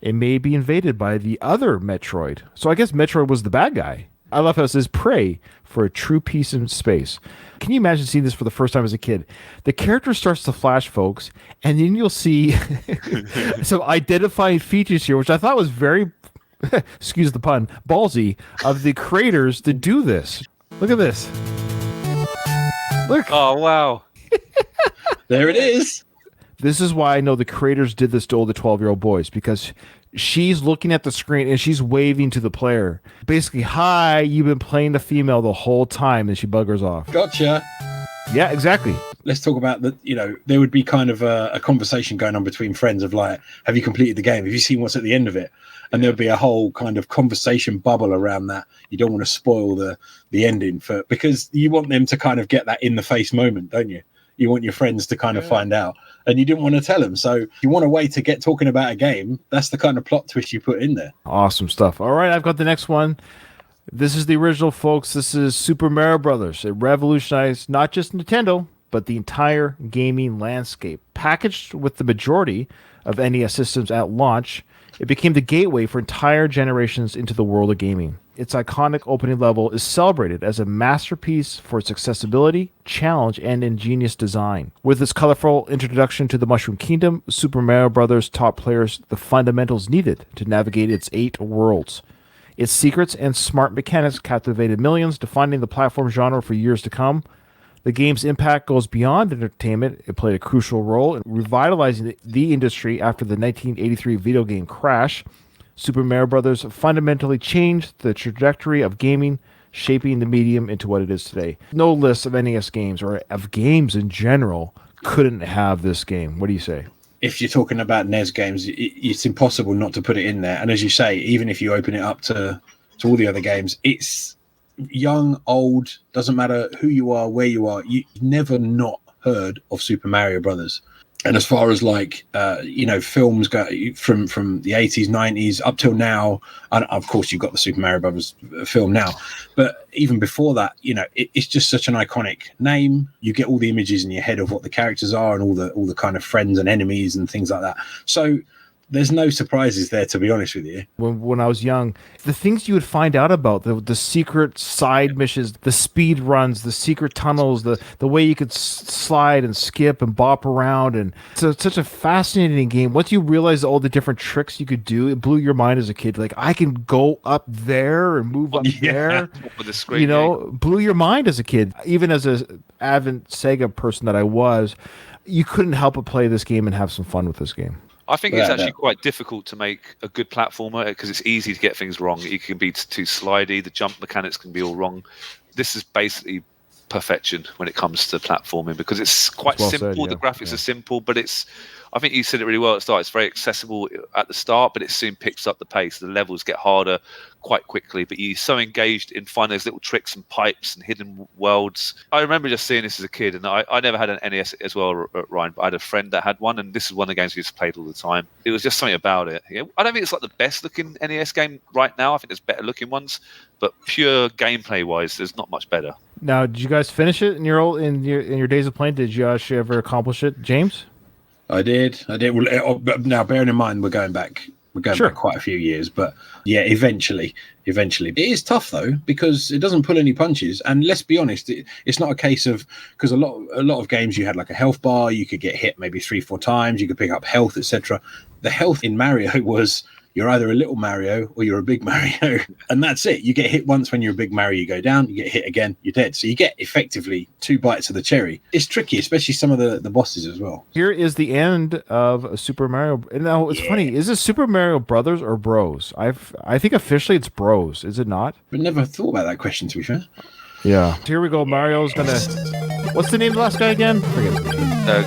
it may be invaded by the other Metroid. So I guess Metroid was the bad guy. I love how it says, pray for a true peace in space. Can you imagine seeing this for the first time as a kid? The character starts to flash, folks, and then you'll see some identifying features here, which I thought was very, excuse the pun, ballsy of the creators to do this. Look at this. Look. Oh, wow. There it is. This is why I know the creators did this to all the 12-year-old boys, because she's looking at the screen and she's waving to the player. Basically, hi, you've been playing the female the whole time, and she buggers off. Gotcha. Yeah, exactly. Let's talk about there would be kind of a conversation going on between friends of like, have you completed the game? Have you seen what's at the end of it? And there'll be a whole kind of conversation bubble around that. You don't want to spoil the ending because you want them to kind of get that in the face moment, don't you? You want your friends to kind of find out, and you didn't want to tell them. So you want a way to get talking about a game. That's the kind of plot twist you put in there. Awesome stuff. All right, I've got the next one. This is the original, folks. This is Super Mario Brothers. It revolutionized not just Nintendo, but the entire gaming landscape. Packaged with the majority of NES systems at launch, it became the gateway for entire generations into the world of gaming. Its iconic opening level is celebrated as a masterpiece for its accessibility, challenge, and ingenious design. With its colorful introduction to the Mushroom Kingdom, Super Mario Bros. Taught players the fundamentals needed to navigate its 8 worlds. Its secrets and smart mechanics captivated millions, defining the platform genre for years to come. The game's impact goes beyond entertainment. It played a crucial role in revitalizing the industry after the 1983 video game crash. Super Mario Bros. Fundamentally changed the trajectory of gaming, shaping the medium into what it is today. No list of NES games, or of games in general, couldn't have this game. What do you say? If you're talking about NES games, it's impossible not to put it in there. And as you say, even if you open it up to all the other games, it's young, old, doesn't matter who you are, where you are, you never not heard of Super Mario Brothers. And as far as films go from the 80s, 90s up till now, and of course you've got the Super Mario Brothers film now, but even before that, it's just such an iconic name. You get all the images in your head of what the characters are and all the kind of friends and enemies and things like that. So there's no surprises there, to be honest with you. When I was young, the things you would find out about, the secret side missions, the speed runs, the secret tunnels, the way you could slide and skip and bop around, and it's such a fascinating game. Once you realize all the different tricks you could do, it blew your mind as a kid. Like, I can go up there and move up there. With the screen, blew your mind as a kid. Even as a avid Sega person that I was, you couldn't help but play this game and have some fun with this game. I think it's actually quite difficult to make a good platformer because it's easy to get things wrong. You can be too slidey. The jump mechanics can be all wrong. This is basically perfection when it comes to platforming because it's quite simple. The graphics are simple, but I think you said it really well at the start. It's very accessible at the start, but it soon picks up the pace. The levels get harder quite quickly, but you're so engaged in finding those little tricks and pipes and hidden worlds. I remember just seeing this as a kid, and I never had an NES as well, Ryan, but I had a friend that had one, and this is one of the games we just played all the time. It was just something about it. I don't think it's like the best looking NES game right now. I think there's better looking ones, but pure gameplay wise, there's not much better. Now, did you guys finish it in your days of playing? Did you actually ever accomplish it, James? I did. Well, now, bearing in mind, we're going back quite a few years, but yeah, eventually. It is tough though because it doesn't pull any punches, and let's be honest, it's not a case of because a lot of games you had like a health bar, you could get hit maybe 3-4 times, you could pick up health, etc. The health in Mario was you're either a little Mario or you're a big Mario, and that's it. You get hit once when you're a big Mario, you go down, you get hit again, you're dead. So you get effectively 2 bites of the cherry. It's tricky, especially some of the bosses as well. Here is the end of Super Mario. Now, it's funny. Is it Super Mario Brothers or Bros? I think officially it's Bros, is it not? I never thought about that question, to be fair. Yeah. Here we go. Mario's going to... What's the name of the last guy again? Forget his name.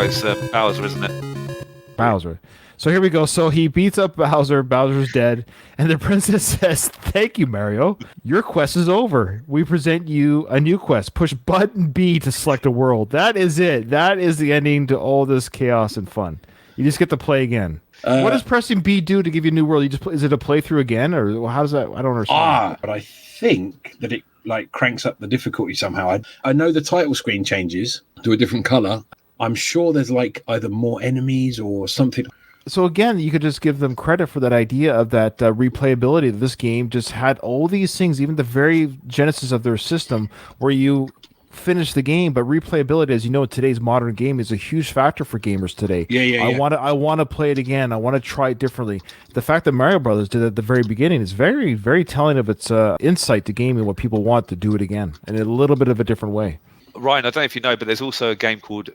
It's Bowser, isn't it? Bowser. So here we go. So he beats up Bowser. Bowser's dead. And the princess says, "Thank you, Mario. Your quest is over. We present you a new quest. Push button B to select a world." That is it. That is the ending to all this chaos and fun. You just get to play again. What does pressing B do to give you a new world? Is it a playthrough again? Or how does that? I don't understand. But I think that it cranks up the difficulty somehow. I know the title screen changes to a different color. I'm sure there's either more enemies or something. So again, you could just give them credit for that idea of that replayability. This game just had all these things, even the very genesis of their system, where you finish the game, but replayability, as you know, in today's modern game, is a huge factor for gamers today. I want to play it again. I want to try it differently. The fact that Mario Brothers did it at the very beginning is very, very telling of its insight to gaming, what people want to do it again, in a little bit of a different way. Ryan, I don't know if you know, but there's also a game called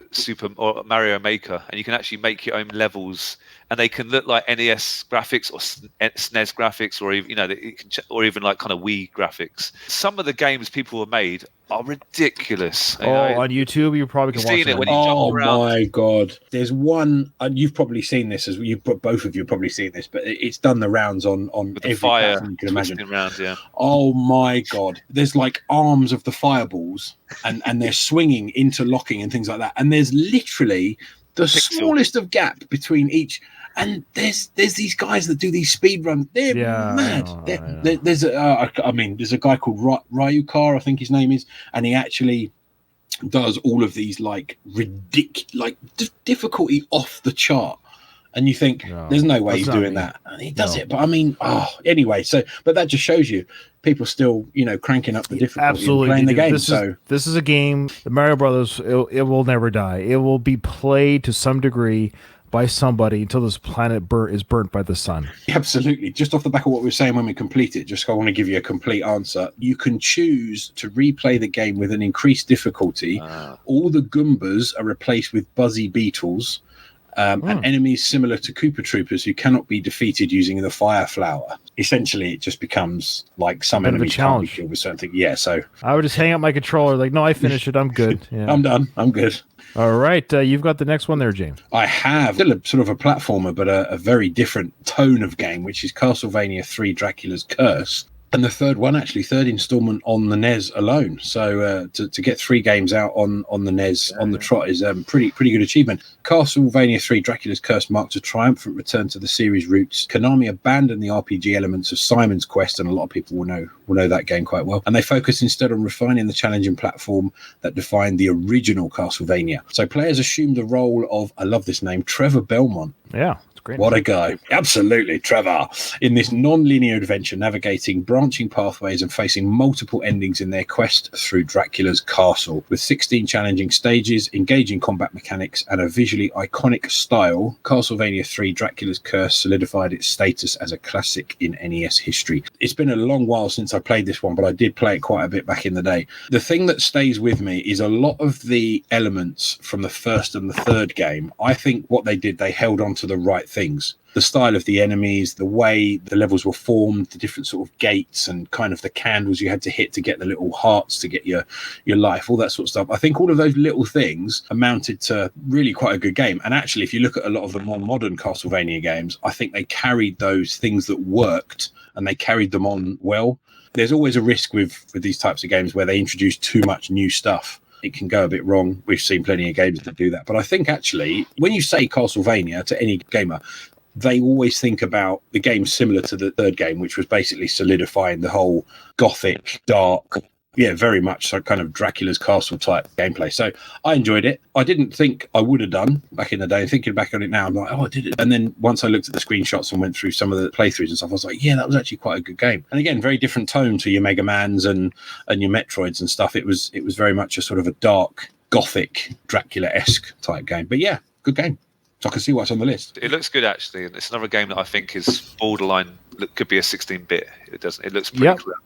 Mario Maker, and you can actually make your own levels, and they can look like NES graphics or SNES graphics, or even or even like kind of Wii graphics. Some of the games people have made are ridiculous. On YouTube, you probably can watch it. When you jump around. Oh my god! There's one, and you've probably seen this as both of you have probably seen this, but it's done the rounds on with every the fire platform you can imagine. Around, yeah. Oh my god! There's arms of the fireballs, and they're swinging, interlocking, and things like that. And there's literally the smallest of gap between each. And there's these guys that do these speed runs. They're mad. There's a guy called Ryukar, I think his name is, and he actually does all of these ridiculous, difficulty off the chart. And you think there's no way he's doing that, and he does it. But anyway. So, but that just shows you people still, cranking up the difficulty and playing the game. This is a game. The Mario Brothers. It will never die. It will be played to some degree by somebody until this planet is burnt by the sun. Absolutely. Just off the back of what we were saying when we complete it, I want to give you a complete answer. You can choose to replay the game with an increased difficulty. All the Goombas are replaced with buzzy beetles. And enemies similar to Koopa Troopers who cannot be defeated using the fire flower. Essentially, it just becomes like some enemies can't be killed with certain things. Yeah, so I would just hang up my controller, no, I finished it. I'm good. Yeah. I'm done. I'm good. All right, you've got the next one there, James. I have still a sort of a platformer, but a very different tone of game, which is Castlevania 3: Dracula's Curse. And the third installment on the NES alone. So to get 3 games out on the NES on the trot is pretty good achievement. Castlevania 3 Dracula's Curse marks a triumphant return to the series roots. Konami abandoned the RPG elements of Simon's Quest, and a lot of people will know that game quite well. And they focus instead on refining the challenging platform that defined the original Castlevania. So players assume the role of, I love this name, Trevor Belmont, Yeah, it's great. What a guy. Absolutely, Trevor. In this non-linear adventure, navigating branching pathways and facing multiple endings in their quest through Dracula's castle. With 16 challenging stages, engaging combat mechanics, and a visually iconic style, Castlevania 3 Dracula's Curse solidified its status as a classic in NES history. It's been a long while since I played this one, but I did play it quite a bit back in the day. The thing that stays with me is a lot of the elements from the first and the third game. I think what they did, they held on to the right things. The style of the enemies, the way the levels were formed, the different sort of gates and kind of the candles you had to hit to get the little hearts to get your life, all that sort of stuff. I think all of those little things amounted to really quite a good game. And actually, if you look at a lot of the more modern Castlevania games, I think they carried those things that worked and they carried them on well. There's always a risk with these types of games where they introduce too much new stuff. It can go a bit wrong. We've seen plenty of games that do that. But I think actually, when you say Castlevania to any gamer, they always think about the game similar to the third game, which was basically solidifying the whole gothic, dark, very much so kind of Dracula's castle type gameplay. So I enjoyed it. I didn't think I would have done back in the day. Thinking back on it now, I'm like, oh, I did it. And then once I looked at the screenshots and went through some of the playthroughs and stuff, I was like, yeah, that was actually quite a good game. And again, very different tone to your Mega Mans and your Metroids and stuff. It was very much a sort of a dark, gothic, Dracula-esque type game. But yeah, good game. So I can see what's on the list. It looks good, actually. And it's another game that I think is borderline. Could be a 16-bit. It doesn't. It looks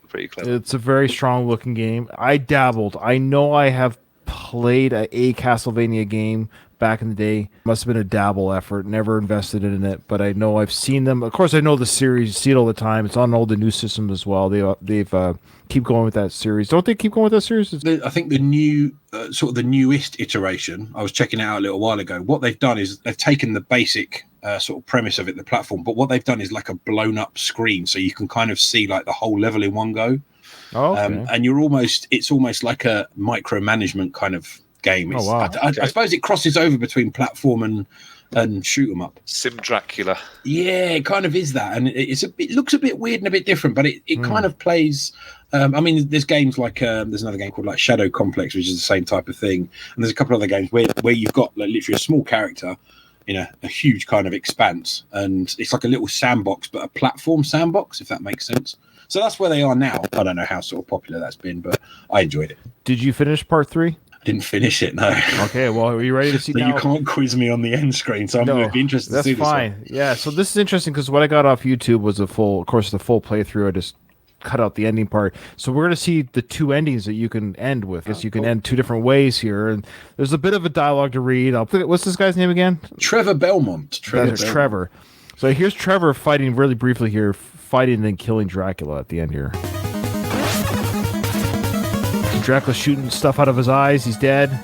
pretty clever. It's a very strong-looking game. I dabbled. I know I have played a Castlevania game back in the day. Must have been a dabble effort. Never invested in it, but I know I've seen them. Of course, I know the series. See it all the time. It's on all the new systems as well. They've keep going with that series. Don't they keep going with that series? I think the new sort of the newest iteration. I was checking it out a little while ago. What they've done is they've taken the basic sort of premise of it, the platform, but what they've done is like a blown up screen, so you can kind of see like the whole level in one go. Oh, okay. And it's almost like a micromanagement kind of game. Oh, wow. I suppose it crosses over between platform and shoot 'em up. Sim Dracula. Yeah, it kind of is that, and it looks a bit weird and a bit different, but it kind of plays. I mean, there's games like there's another game called like Shadow Complex, which is the same type of thing, and there's a couple other games where you've got like literally a small character in a huge kind of expanse, and it's like a little sandbox, but a platform sandbox, if that makes sense. So that's where they are now. I don't know how sort of popular that's been, but I enjoyed it. Did you finish part 3? I didn't finish it, no. Okay, well, are you ready to see so now? You can't quiz me on the end screen, so I'm going to be interested to see this. That's fine. Yeah, so this is interesting because what I got off YouTube was the full playthrough. I just cut out the ending part. So we're going to see the two endings that you can end with. I guess you can end two different ways here. And there's a bit of a dialogue to read. What's this guy's name again? Trevor Belmont. Trevor. So here's Trevor fighting really briefly here, fighting and then killing Dracula at the end here. Dracula's shooting stuff out of his eyes. He's dead.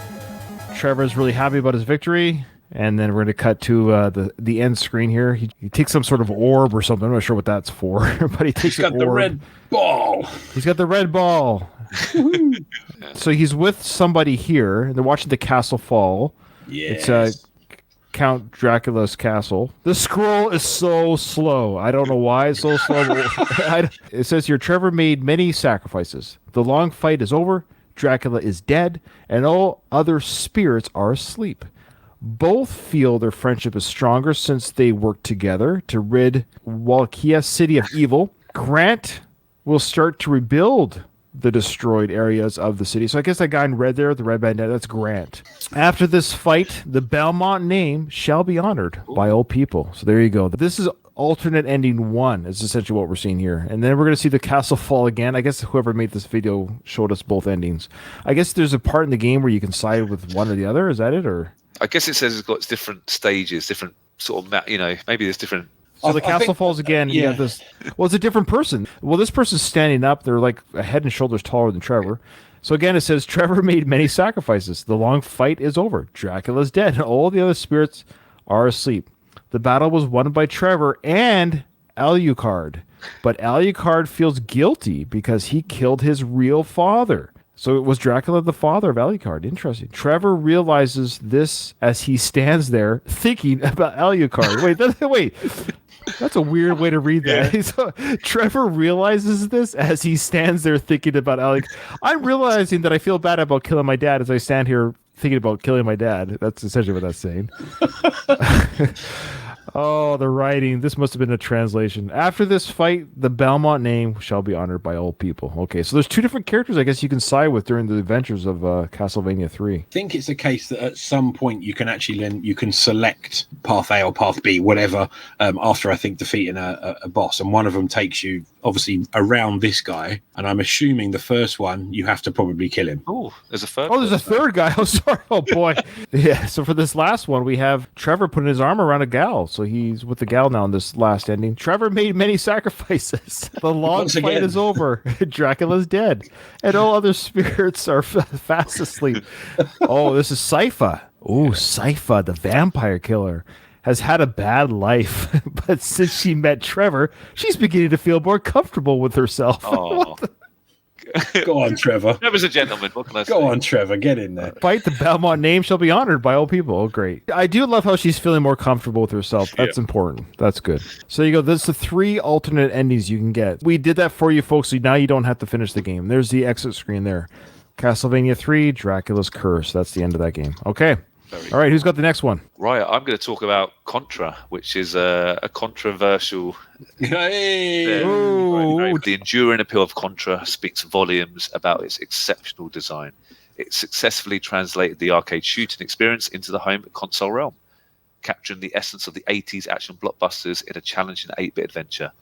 Trevor's really happy about his victory. And then we're going to cut to the end screen here. He takes some sort of orb or something. I'm not sure what that's for, but he takes the red ball. He's got the red ball. So he's with somebody here, and they're watching the castle fall. Yes. It's Count Dracula's castle. The scroll is so slow. I don't know why it's so slow. It says here, Trevor made many sacrifices. The long fight is over. Dracula is dead, and all other spirits are asleep. Both feel their friendship is stronger since they work together to rid Wallachia City of evil. Grant will start to rebuild the destroyed areas of the city. So I guess that guy in red there, the red bandana, that's Grant. After this fight, the Belmont name shall be honored by all people. So there you go. This is alternate ending 1 is essentially what we're seeing here. And then we're going to see the castle fall again. I guess whoever made this video showed us both endings. I guess there's a part in the game where you can side with one or the other. Is that it? Or I guess it says it's got different stages, different sort of, maybe there's different. So the castle falls again. Yeah. You have this. Well, it's a different person. Well, this person's standing up. They're like a head and shoulders taller than Trevor. So again, it says Trevor made many sacrifices. The long fight is over. Dracula's dead, and all the other spirits are asleep. The battle was won by Trevor and Alucard, but Alucard feels guilty because he killed his real father. So it was Dracula the father of Alucard. Interesting. Trevor realizes this as he stands there thinking about Alucard. Wait. That's a weird way to read that. Yeah. So, Trevor realizes this as he stands there thinking about Alucard. I'm realizing that I feel bad about killing my dad as I stand here thinking about killing my dad. That's essentially what that's saying. Oh, the writing. This must have been a translation. After this fight, the Belmont name shall be honored by all people. Okay, so there's two different characters I guess you can side with during the adventures of Castlevania 3. I think it's a case that at some point you can actually you can select path A or path B, whatever, after I think defeating a boss. And one of them takes you obviously around this guy. And I'm assuming the first one, you have to probably kill him. Oh, there's a third. Oh, there's a third guy. Oh, sorry. Oh, boy. Yeah, so for this last one, we have Trevor putting his arm around a gal. So he's with the gal now in this last ending. Trevor made many sacrifices. The long fight is over. Dracula's dead. And all other spirits are fast asleep. Oh, this is Sypha. Oh, Sypha, the vampire killer, has had a bad life. But since she met Trevor, she's beginning to feel more comfortable with herself. Oh. Go on, Trevor. Trevor's a gentleman. What can I say? Go on, Trevor. Get in there. Fight the Belmont name shall be honored by all people. Oh, great. I do love how she's feeling more comfortable with herself. That's important. That's good. So there you go. That's the 3 alternate endings you can get. We did that for you, folks, so now you don't have to finish the game. There's the exit screen there. Castlevania 3, Dracula's Curse. That's the end of that game. Okay. All right, who's got the next one? Right, I'm going to talk about Contra, which is a controversial... Hey! The enduring appeal of Contra speaks volumes about its exceptional design. It successfully translated the arcade shooting experience into the home console realm, capturing the essence of the 80s action blockbusters in a challenging 8-bit adventure.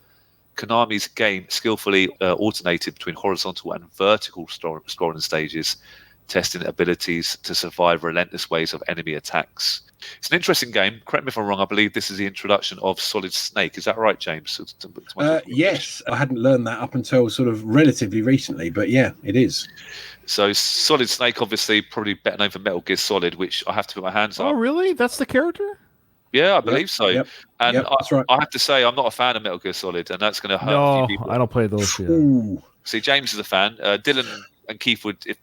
Konami's game skillfully alternated between horizontal and vertical scrolling stages, testing abilities to survive relentless waves of enemy attacks. It's an interesting game. Correct me if I'm wrong. I believe this is the introduction of Solid Snake. Is that right, James? Yes, I hadn't learned that up until sort of relatively recently, but yeah, it is. So Solid Snake, obviously, probably better known for Metal Gear Solid, which I have to put my hands on. Oh, really? That's the character? Yeah, I believe so. Yep. And that's right. I have to say, I'm not a fan of Metal Gear Solid, and that's going to hurt a few people. I don't play those. Ooh. See, James is a fan. Dylan and Keith would, if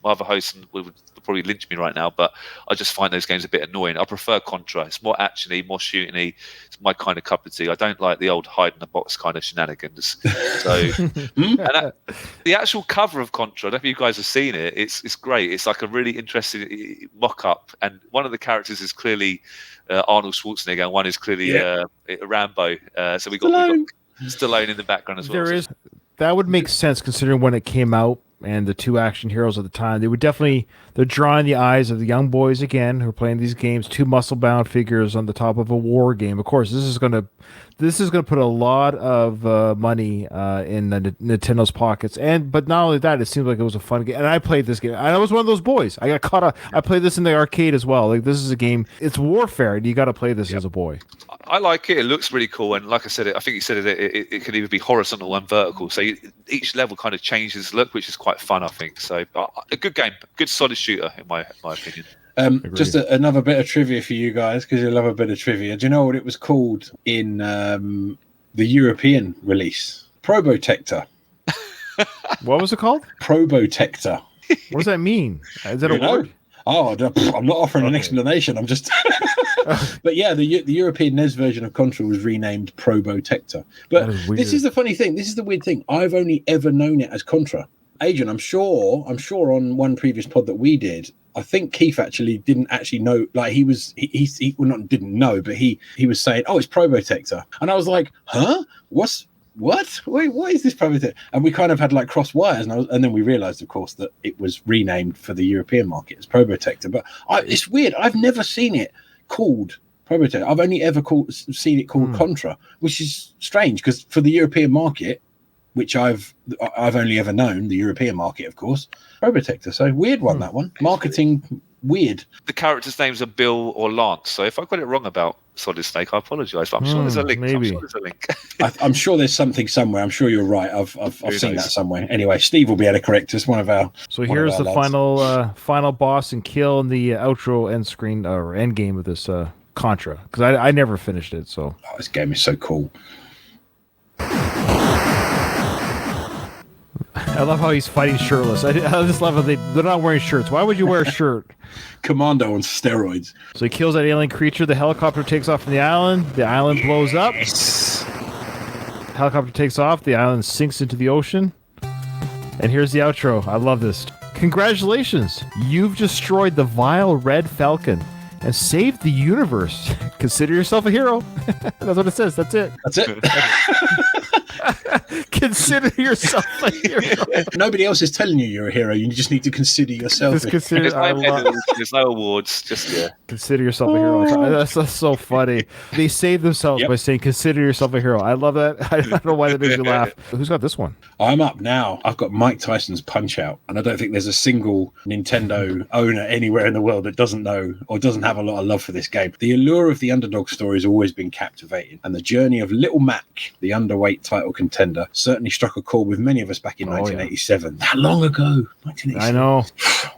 my other hosts would probably lynch me right now, but I just find those games a bit annoying. I prefer Contra. It's more actiony, more shooting-y. It's my kind of cup of tea. I don't like the old hide-in-the-box kind of shenanigans. So, the actual cover of Contra, I don't know if you guys have seen it. It's great. It's like a really interesting mock-up, and one of the characters is clearly Arnold Schwarzenegger, and one is clearly Rambo. So we got Stallone in the background as well. That would make sense considering when it came out and the 2 action heroes at the time. They're drawing the eyes of the young boys again who are playing these games, 2 muscle-bound figures on the top of a war game. Of course, this is going to put a lot of money in the Nintendo's pockets. But not only that, it seems like it was a fun game. And I played this game. I was one of those boys. I got caught up. I played this in the arcade as well. Like, this is a game. It's warfare, and you got to play this as a boy. I like it. It looks really cool. And like I said, I think you said it could either be horizontal and vertical. So each level kind of changes look, which is quite fun, I think. So a good game, good solid shooter, in my opinion. Just another bit of trivia for you guys, because you love a bit of trivia. Do you know what it was called in the European release? Probotector. What was it called? Probotector. What does that mean? Is that a word? Oh, I'm not offering an explanation. I'm just... But yeah, the European NES version of Contra was renamed Probotector. But this is the funny thing. This is the weird thing. I've only ever known it as Contra. Adrian, I'm sure on one previous pod that we did, I think Keith actually didn't actually know. Like he didn't know, but he was saying, "Oh, it's Probotector," and I was like, "Huh? What? Wait, what is this Probotector?" And we kind of had like cross wires, and then we realised, of course, that it was renamed for the European market as Probotector. But it's weird. I've never seen it called Probotector. I've only ever seen it called Contra, which is strange because for the European market, which I've only ever known, the European market, of course, Probotector. So weird one, that one. Marketing weird. The characters' names are Bill or Lance. So if I got it wrong about Solid Snake, I apologise. But I'm sure there's a link. Maybe. I'm sure there's something somewhere. I'm sure you're right. I've seen that somewhere. Anyway, Steve will be able to correct us. So here's the final boss and kill in the outro end screen or end game of this Contra, because I never finished it. So this game is so cool. I love how he's fighting shirtless. I just love how they're not wearing shirts. Why would you wear a shirt? Commando on steroids. So he kills that alien creature. The helicopter takes off from the island. The island blows up. Yes. Helicopter takes off. The island sinks into the ocean. And here's the outro. I love this. Congratulations. You've destroyed the vile Red Falcon. and save the universe. Consider yourself a hero. That's what it says. That's it. That's it. Consider yourself a hero. Nobody else is telling you you're a hero. You just need to consider yourself. Just consider. There's no awards. Just consider yourself a hero. That's so funny. They save themselves by saying, "Consider yourself a hero." I love that. I don't know why that makes you laugh. Who's got this one? I'm up now. I've got Mike Tyson's Punch-Out, and I don't think there's a single Nintendo owner anywhere in the world that doesn't know or doesn't have a lot of love for this game. The allure of the underdog story has always been captivating, and the journey of Little Mac, the underweight title contender, certainly struck a chord with many of us back in 1987. That long ago, 1987. I know.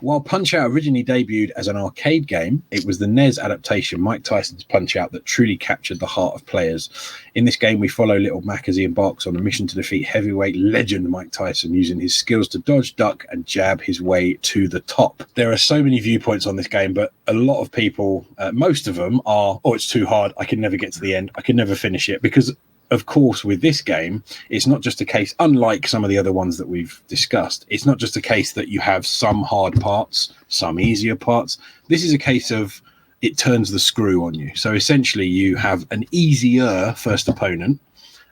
While Punch-Out originally debuted as an arcade game, it was the NES adaptation, Mike Tyson's Punch-Out, that truly captured the heart of players. In this game, we follow Little Mac as he embarks on a mission to defeat heavyweight legend Mike Tyson, using his skills to dodge, duck, and jab his way to the top. There are so many viewpoints on this game, but a lot of people, most of them are, oh, it's too hard. I can never get to the end. I can never finish it. Because, of course, with this game, it's not just a case, unlike some of the other ones that we've discussed, it's not just a case that you have some hard parts, some easier parts. This is a case of it turns the screw on you. So essentially you have an easier first opponent,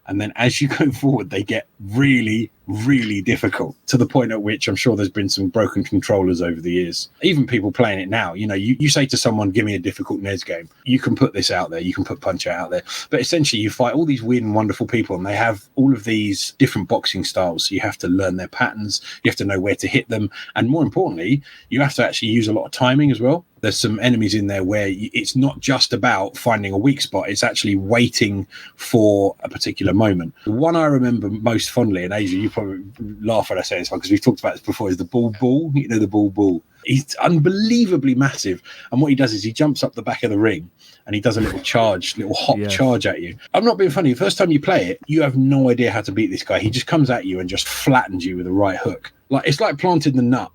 and then as you go forward, they get really, really difficult, to the point at which I'm sure there's been some broken controllers over the years. Even people playing it now, you say to someone, give me a difficult NES game. You can put this out there. You can put Punch-Out out there. But essentially, you fight all these weird and wonderful people, and they have all of these different boxing styles. So you have to learn their patterns. You have to know where to hit them. And more importantly, you have to actually use a lot of timing as well. There's some enemies in there where it's not just about finding a weak spot. It's actually waiting for a particular moment. The one I remember most fondly, and Asia, you probably laugh when I say this one because we've talked about this before, is the Bull. The Bull. He's unbelievably massive. And what he does is he jumps up the back of the ring and he does a little hop charge at you. I'm not being funny. The first time you play it, you have no idea how to beat this guy. He just comes at you and just flattens you with a right hook. It's like planting the nut.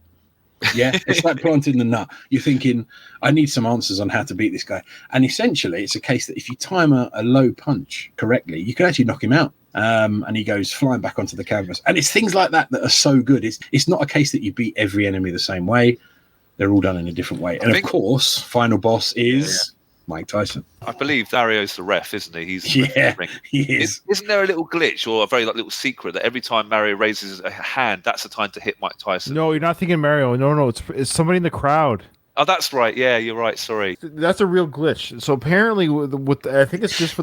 Yeah, it's like planting the nut. You're thinking, I need some answers on how to beat this guy. And essentially, it's a case that if you time a low punch correctly, you can actually knock him out. And he goes flying back onto the canvas. And it's things like that are so good. It's not a case that you beat every enemy the same way. They're all done in a different way. And of course, final boss is Mike Tyson. I believe Dario's the ref, isn't he? He's he is. Isn't there a little glitch or a very little secret that every time Mario raises a hand, that's the time to hit Mike Tyson? No, you're not thinking Mario. No, it's somebody in the crowd. Oh, that's right. Yeah, you're right. Sorry. That's a real glitch. So apparently, with I think it's just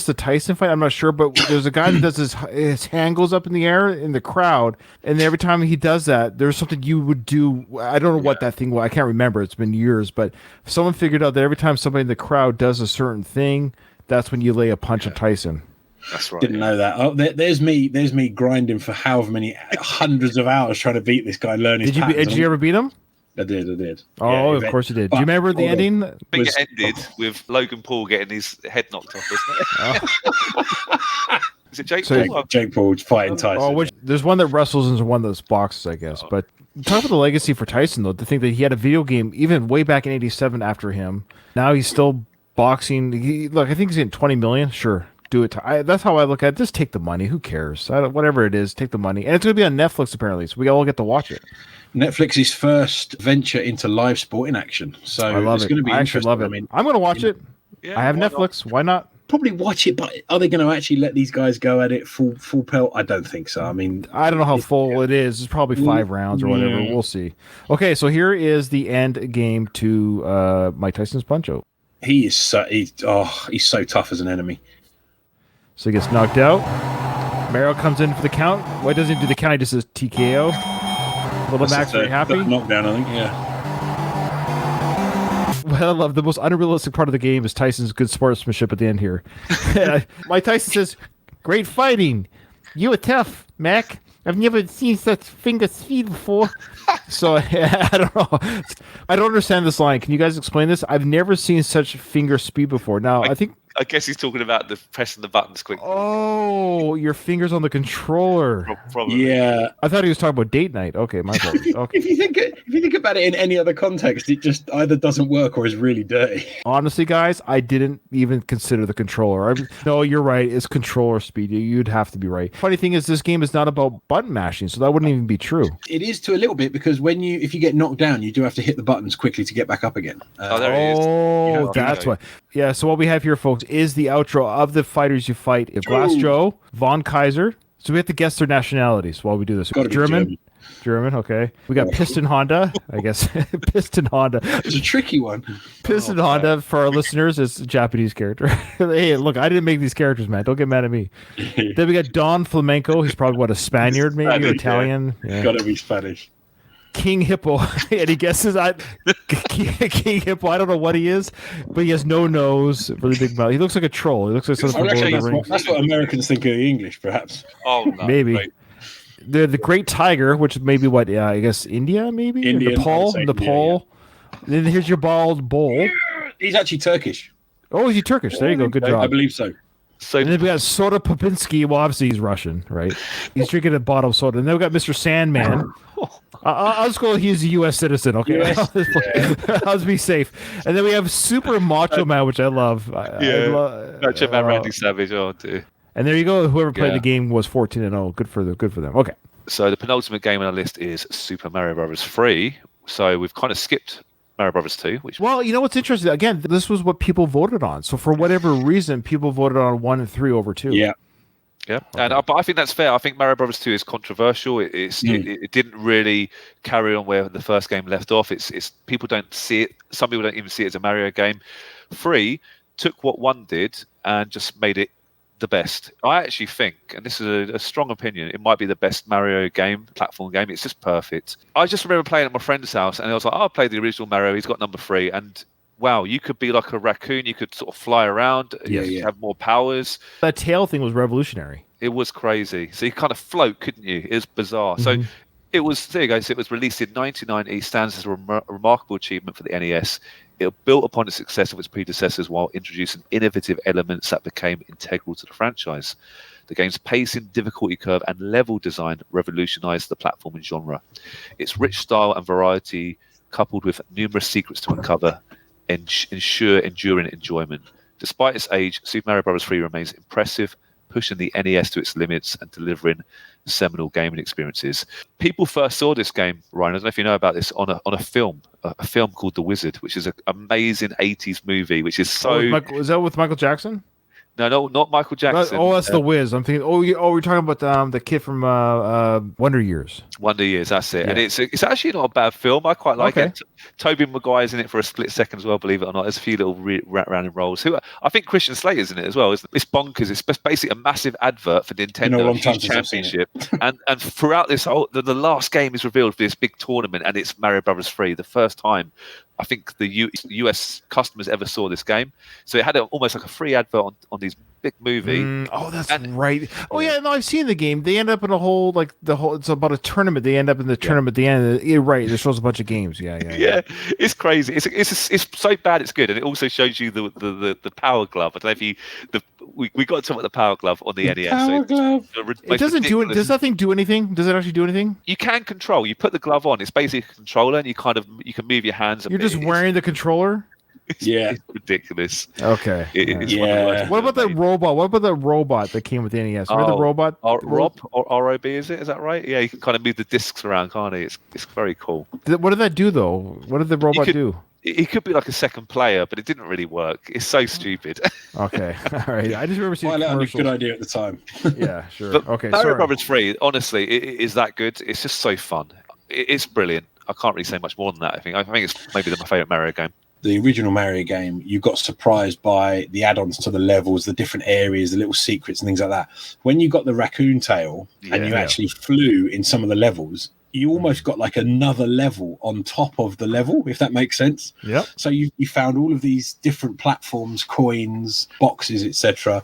the Tyson fight. I'm not sure, but there's a guy that does his hand goes up in the air in the crowd, and every time he does that, there's something you would do. I don't know what that thing was. I can't remember. It's been years, but someone figured out that every time somebody in the crowd does a certain thing, that's when you lay a punch at Tyson. That's right. Didn't know that. Oh, there's me grinding for however many hundreds of hours trying to beat this guy. Did you ever beat him? I did. Oh, of course you did. Do you remember the ending? I think it ended with Logan Paul getting his head knocked off, isn't it? Is it Jake Paul? Jake Paul fighting Tyson. There's one that wrestles and there's one that's boxes, I guess. But talk about the legacy for Tyson, though. To think that he had a video game even way back in '87 after him. Now he's still boxing. Look, I think he's getting $20 million. Sure. Do it. That's how I look at it. Just take the money. Who cares? Whatever it is, take the money. And it's going to be on Netflix, apparently, so we all get to watch it. Netflix's first venture into live sporting action. So I love it. Going to be I actually love it. I'm going to watch it. Yeah, I have Netflix. Why not? Probably watch it, but are they going to actually let these guys go at it full pelt? I don't think so. I mean, I don't know how full it is. It's probably 5 rounds or whatever. We'll see. Okay, so here is the end game to Mike Tyson's Punch-Out. He's so tough as an enemy. So he gets knocked out. Mario comes in for the count. Why doesn't he do the count? He just says TKO. Little Mac's very happy. Knockdown, I think, yeah. Well, I love the most unrealistic part of the game is Tyson's good sportsmanship at the end here. Mike Tyson says, "Great fighting. You were tough, Mac. I've never seen such finger speed before." So I don't know. I don't understand this line. Can you guys explain this? I've never seen such finger speed before. Now, I think I guess he's talking about the pressing the buttons quickly. Oh, your fingers on the controller. Probably. Yeah. I thought he was talking about date night. Okay, my fault. Okay. If you think about it in any other context, it just either doesn't work or is really dirty. Honestly, guys, I didn't even consider the controller. No, you're right. It's controller speed. You'd have to be right. Funny thing is, this game is not about button mashing, so that wouldn't even be true. It is to a little bit because if you get knocked down, you do have to hit the buttons quickly to get back up again. There it is. Oh, that's why. Yeah, so what we have here, folks, is the outro of the fighters you fight. Glass Joe, Von Kaiser. So we have to guess their nationalities while we do this. German, okay. We got Piston Honda, I guess. Piston Honda. It's a tricky one. Piston Honda, for our listeners, is a Japanese character. Hey, look, I didn't make these characters, man. Don't get mad at me. Then we got Don Flamenco. He's probably, a Spaniard, maybe, or Italian. Yeah. Gotta be Spanish. King Hippo, and he guesses King Hippo. I don't know what he is, but he has no nose, really big mouth. He looks like a troll. He looks like something from Lord of the Rings. That's what Americans think of the English, perhaps. Oh, no, maybe. Right. The Great Tiger, which may be what? I guess India, maybe. Nepal. Yeah. Then here's your bald bull. He's actually Turkish. Oh, is he Turkish? There you go. Good job. I believe so. And then we got Soda Popinski. Well, obviously he's Russian, right? He's drinking a bottle of soda. And then we got Mr. Sandman. I'll just go. He's a U.S. citizen. Okay, I'll be safe. And then we have Super Macho Man, which I love. Macho Man Randy Savage. Oh, dear. And there you go. Whoever played the game was 14-0. Good for them. Okay. So the penultimate game on our list is Super Mario Bros. 3. So we've kind of skipped Mario Bros. 2. Well, you know what's interesting? Again, this was what people voted on. So for whatever reason, people voted on 1 and 3 over 2. Yeah. Yeah, okay. But I think that's fair. I think Mario Bros. 2 is controversial. It didn't really carry on where the first game left off. It's people don't see it. Some people don't even see it as a Mario game. 3 took what 1 did and just made it the best. I actually think, and this is a strong opinion, it might be the best Mario game, platform game. It's just perfect. I just remember playing at my friend's house, and I was like, I played the original Mario. He's got number 3, and wow, you could be like a raccoon. You could sort of fly around. You have more powers. That tail thing was revolutionary. It was crazy. So you kind of float, couldn't you? It was bizarre. So it was, there you go. So it was released in 1990, stands as a remarkable achievement for the NES. It built upon the success of its predecessors while introducing innovative elements that became integral to the franchise. The game's pacing, difficulty curve, and level design revolutionized the platforming genre. Its rich style and variety, coupled with numerous secrets to uncover, ensure enduring enjoyment. Despite its age, Super Mario Bros. 3 remains impressive, pushing the NES to its limits and delivering seminal gaming experiences. People first saw this game, Ryan, I don't know if you know about this, on a film called The Wizard, which is an amazing 80s movie, which is so... is that with Michael Jackson? No, not Michael Jackson. That's The Wiz. I'm thinking, we're talking about the kid from Wonder Years. Wonder Years, that's it. Yeah. And it's actually not a bad film. I quite like it. Tobey Maguire's in it for a split second as well, believe it or not. There's a few little random roles. I think Christian Slater's in it as well. It's bonkers. It's basically a massive advert for Nintendo Championship. and throughout this whole, the last game is revealed for this big tournament, and it's Mario Bros. 3, the first time I think the US customers ever saw this game. So it had almost like a free advert on these big movie. That's right. Oh yeah, no, I've seen the game. They end up in it's about a tournament. They end up in the tournament at the end. You're right. It shows a bunch of games. Yeah. It's crazy. It's so bad it's good, and it also shows you the power glove. I don't know if we got to talk about the power glove on the NES. Power glove. It doesn't do it. Does that thing do anything? Does it actually do anything? You can control. You put the glove on. It's basically a controller, and you can move your hands. You're just wearing the controller. It's ridiculous. Okay. What about the robot? What about the robot that came with the NES? Remember the robot? ROB, is it? Is that right? Yeah, you can kind of move the discs around, can't he? It's very cool. What did that do though? What did the robot do? It could be like a second player, but it didn't really work. It's so stupid. Okay, all right. I just remember seeing commercials. Good idea at the time. Yeah, sure. But okay, Mario Bros. 3, honestly, it is that good. It's just so fun. It's brilliant. I can't really say much more than that. I think it's maybe my favorite Mario game. The original Mario game, you got surprised by the add-ons to the levels, the different areas, the little secrets and things like that. When you got the raccoon tail and you actually flew in some of the levels, you almost got like another level on top of the level, if that makes sense. Yeah. So you found all of these different platforms, coins, boxes, etc.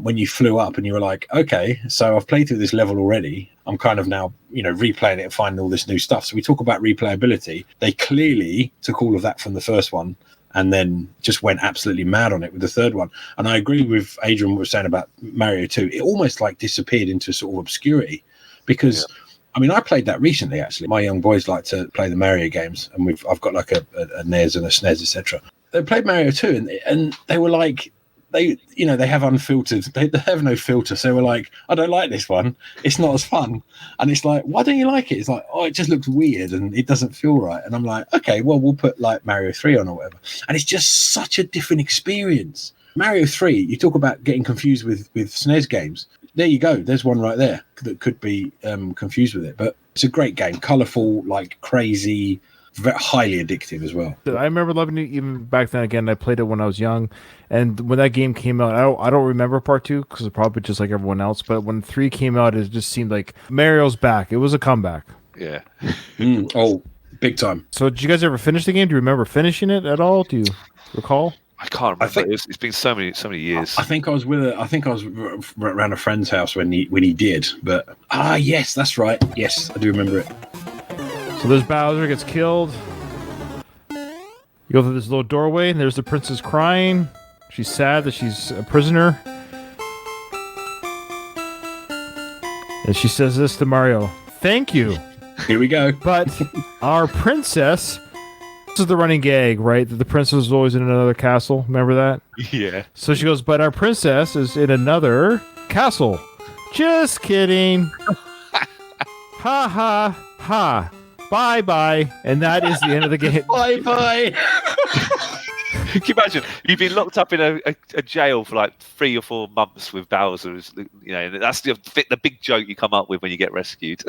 When you flew up, and you were like, okay, so I've played through this level already. I'm kind of now, replaying it and finding all this new stuff. So we talk about replayability. They clearly took all of that from the first one and then just went absolutely mad on it with the third one. And I agree with Adrian what was saying about Mario 2. It almost like disappeared into sort of obscurity because I mean, I played that recently, actually. My young boys like to play the Mario games, and I've got like a NES and a SNES, etc. They played Mario 2, and they were like, they have unfiltered, they have no filter. So they were like, I don't like this one. It's not as fun. And it's like, why don't you like it? It's like, oh, it just looks weird and it doesn't feel right. And I'm like, okay, well, we'll put like Mario 3 on or whatever. And it's just such a different experience. Mario 3, you talk about getting confused with SNES games. There you go. There's one right there that could be confused with it. But it's a great game. Colourful, like crazy, very highly addictive as well. I remember loving it even back then. Again, I played it when I was young. And when that game came out, I don't remember part 2 because it's probably just like everyone else. But when 3 came out, it just seemed like Mario's back. It was a comeback. Yeah. Oh, big time. So did you guys ever finish the game? Do you remember finishing it at all? Do you recall? I can't remember. It's been so many years. I think I was around a friend's house when he did. But yes, that's right. Yes, I do remember it. So there's Bowser gets killed. You go through this little doorway, and there's the princess crying. She's sad that she's a prisoner. And she says this to Mario: "Thank you." Here we go. But our princess. This is the running gag, right? That the princess was always in another castle. Remember that? Yeah. So she goes, but our princess is in another castle. Just kidding. Ha ha ha. Bye bye. And that is the end of the game. Bye bye. Can you imagine? You've been locked up in a jail for like 3 or 4 months with Bowser. That's the big joke you come up with when you get rescued.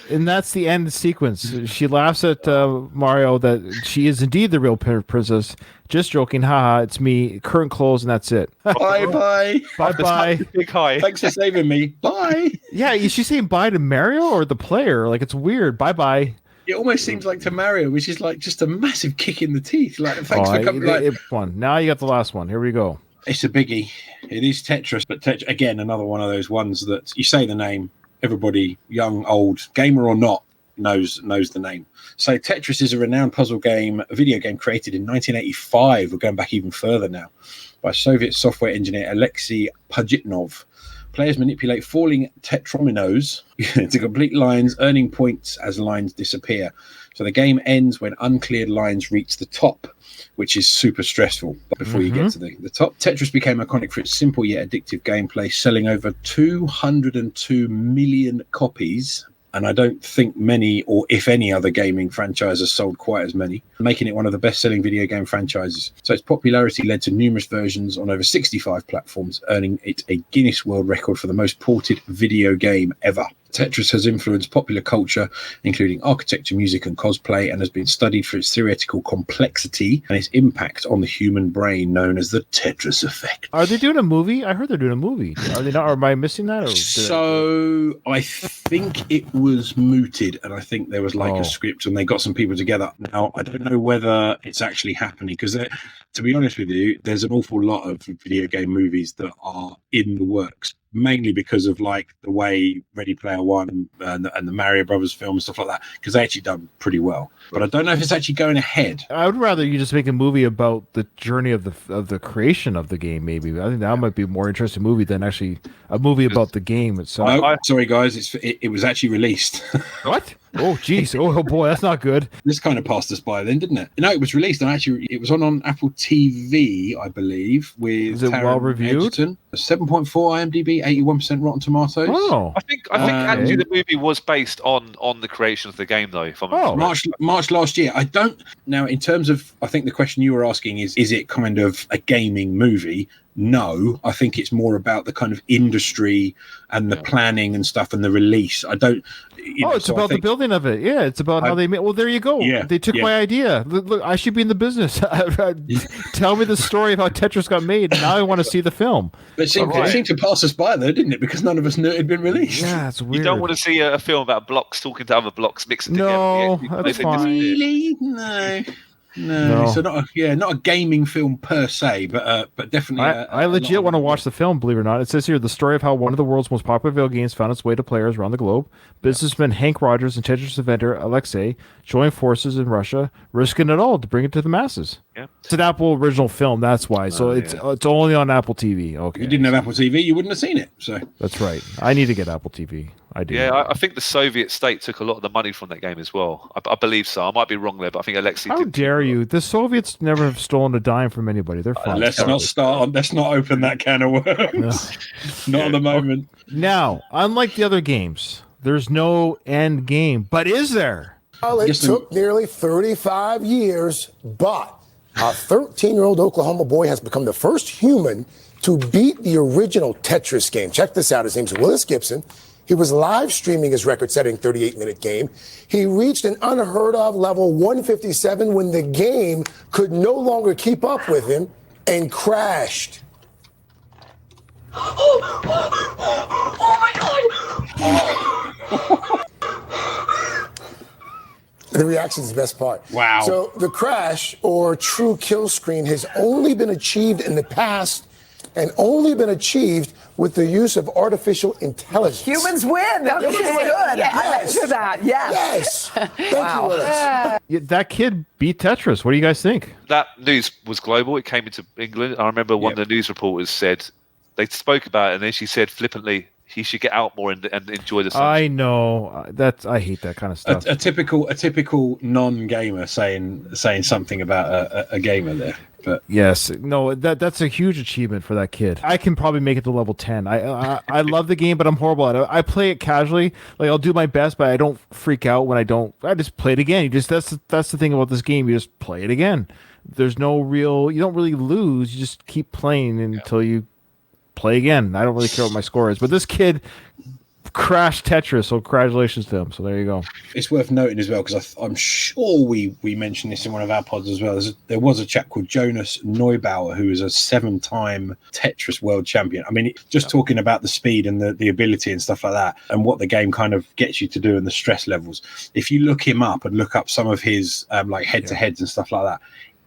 And that's the end sequence. She laughs at Mario that she is indeed the real princess. Just joking. Haha, it's me. Curtain closed, and that's it. Bye bye. Bye bye. Big hi. Thanks for saving me. Bye. Yeah, is she saying bye to Mario or the player? Like, it's weird. Bye bye. It almost seems like to Mario, which is like just a massive kick in the teeth. Like, thanks for coming. One. Now you got the last one. Here we go. It's a biggie. It is Tetris, but again, another one of those ones that you say the name, everybody, young, old, gamer or not, knows the name. So Tetris is a renowned puzzle game, a video game created in 1985. We're going back even further now, by Soviet software engineer Alexei Pajitnov. Players manipulate falling tetrominos to complete lines, earning points as lines disappear. So the game ends when uncleared lines reach the top, which is super stressful. But before you get to the top, Tetris became iconic for its simple yet addictive gameplay, selling over 202 million copies. And I don't think many, or if any, other gaming franchise has sold quite as many, making it one of the best-selling video game franchises. So its popularity led to numerous versions on over 65 platforms, earning it a Guinness World Record for the most ported video game ever. Tetris has influenced popular culture, including architecture, music, and cosplay, and has been studied for its theoretical complexity and its impact on the human brain, known as the Tetris effect. Are they doing a movie? I heard they're doing a movie. Are they not? Or am I missing that? So I think it was mooted, and I think there was like a script, and they got some people together. Now I don't know whether it's actually happening because, to be honest with you, there's an awful lot of video game movies that are in the works. Mainly because of like the way Ready Player One and the Mario Brothers film and stuff like that, because they actually done pretty well. But I don't know if it's actually going ahead. I would rather you just make a movie about the journey of the creation of the game. Maybe I think that might be a more interesting movie than actually a movie about the game itself. Sorry guys, it was actually released. What? Oh geez! Oh boy, that's not good. This kind of passed us by then, didn't it? No, it was released, and actually it was on Apple TV, I believe. With is it well reviewed? 7.4 IMDb, 81% Rotten Tomatoes. Oh, I think actually the movie was based on the creation of the game, though. If I'm March last year. I don't now. In terms of, I think the question you were asking is it kind of a gaming movie? No, I think it's more about the kind of industry and the planning and stuff and the release. I don't. It's about the building of it. Yeah, it's about how they made. Well, there you go. Yeah, they took my idea. Look, I should be in the business. Tell me the story of how Tetris got made. Now I want to see the film. But it seemed to pass us by, though, didn't it? Because none of us knew it had been released. Yeah, it's weird. You don't want to see a film about blocks talking to other blocks mixing together. No, that's fine. Really? No. So not a gaming film per se, but definitely. I legit want to watch the film. Believe it or not, it says here the story of how one of the world's most popular video games found its way to players around the globe. Businessman Hank Rogers and Tetris inventor Alexei joined forces in Russia, risking it all to bring it to the masses. Yeah. It's an Apple original film. That's why. So it's only on Apple TV. Okay. If you didn't have Apple TV, you wouldn't have seen it. So that's right. I need to get Apple TV. I do. Yeah, I think the Soviet state took a lot of the money from that game as well. I believe so. I might be wrong there, but I think Alexei. How dare you? The Soviets never have stolen a dime from anybody. They're fine. Let's not open that can of worms. Not at the moment. Now, unlike the other games, there's no end game. But is there? Well, it took nearly 35 years, but a 13-year-old Oklahoma boy has become the first human to beat the original Tetris game. Check this out. His name's Willis Gibson. He was live streaming his record-setting 38-minute game. He reached an unheard-of level 157 when the game could no longer keep up with him and crashed. Oh my God! The reaction is the best part. Wow. So the crash or true kill screen has only been achieved in the past and only been achieved with the use of artificial intelligence. Humans win. That was good. Yes. I answer that. Yes. Thank you, Willis. That kid beat Tetris. What do you guys think? That news was global. It came into England. I remember one of the news reporters said, they spoke about it, and then she said flippantly, he should get out more and enjoy the sunshine. I know I hate that kind of stuff. A typical non-gamer saying something about a gamer there. But yes, no, that's a huge achievement for that kid. I can probably make it to level 10. I love the game, but I'm horrible at it. I play it casually. Like I'll do my best, but I don't freak out when I don't. I just play it again. That's the thing about this game. You just play it again. There's no real. You don't really lose. You just keep playing until you play again. I don't really care what my score is, but this kid crashed Tetris, so congratulations to him. So there you go. It's worth noting as well, because I'm sure we mentioned this in one of our pods as well. There was a chap called Jonas Neubauer who is a 7-time Tetris world champion. I mean, just talking about the speed and the ability and stuff like that, and what the game kind of gets you to do and the stress levels. If you look him up and look up some of his like head-to-heads and stuff like that,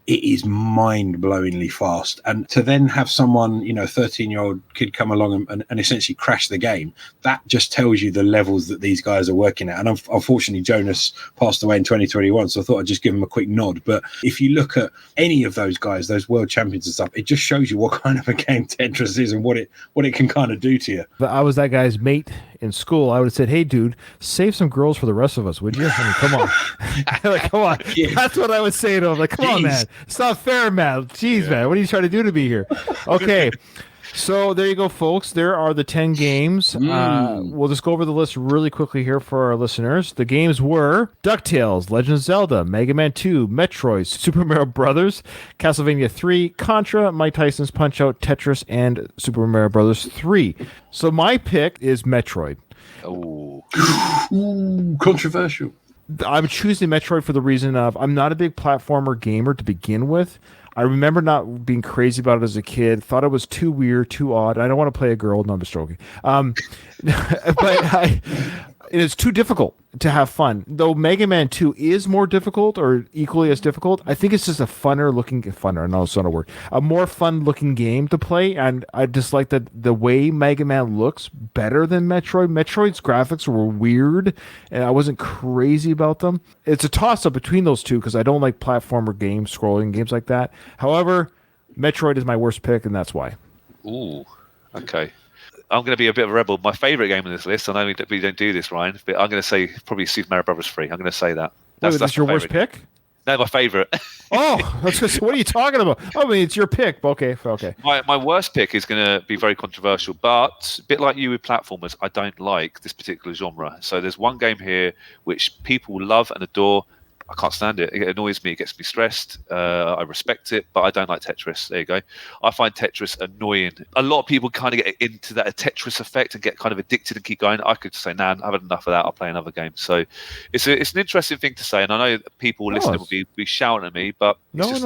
it is mind-blowingly fast. And to then have someone, 13-year-old kid come along and essentially crash the game, that just tells you the levels that these guys are working at. And unfortunately, Jonas passed away in 2021, so I thought I'd just give him a quick nod. But if you look at any of those guys, those world champions and stuff, it just shows you what kind of a game Tetris is and what it can kind of do to you. But I was that guy's mate in school. I would have said, "Hey, dude, save some girls for the rest of us, would you?" I mean, come on. Like, come on. Yeah. That's what I would say to him. Like, come on, man. It's not fair, man. Jeez, man. What are you trying to do to me here? Okay. So there you go, folks. There are the 10 games. We'll just go over the list really quickly here for our listeners. The games were DuckTales, Legend of Zelda, Mega Man 2, Metroid, Super Mario Brothers, Castlevania 3, Contra, Mike Tyson's Punch-Out, Tetris, and Super Mario Brothers 3. So my pick is Metroid. Oh, controversial. I'm choosing Metroid for the reason of I'm not a big platformer gamer to begin with. I remember not being crazy about it as a kid. Thought it was too weird, too odd. I don't want to play a girl. No, I'm just joking. But it's too difficult to have fun. Though Mega Man 2 is more difficult or equally as difficult, I think it's just a no, it's not a word. A more fun-looking game to play, and I just like that the way Mega Man looks better than Metroid. Metroid's graphics were weird, and I wasn't crazy about them. It's a toss-up between those two because I don't like platformer games, scrolling games like that. However, Metroid is my worst pick, and that's why. Ooh, okay. I'm going to be a bit of a rebel. My favourite game on this list, I know we don't do this, Ryan, but I'm going to say probably Super Mario Brothers 3. I'm going to say that. That's your worst pick? No, my favourite. Oh, that's just, what are you talking about? I mean, it's your pick. Okay. My worst pick is going to be very controversial, but a bit like you with platformers, I don't like this particular genre. So there's one game here which people love and adore. I can't stand it. It annoys me. It gets me stressed. I respect it, but I don't like Tetris. There you go. I find Tetris annoying. A lot of people kind of get into that Tetris effect and get kind of addicted and keep going. I could say, nah, I've had enough of that. I'll play another game. So it's an interesting thing to say. And I know that people listening will be shouting at me, but this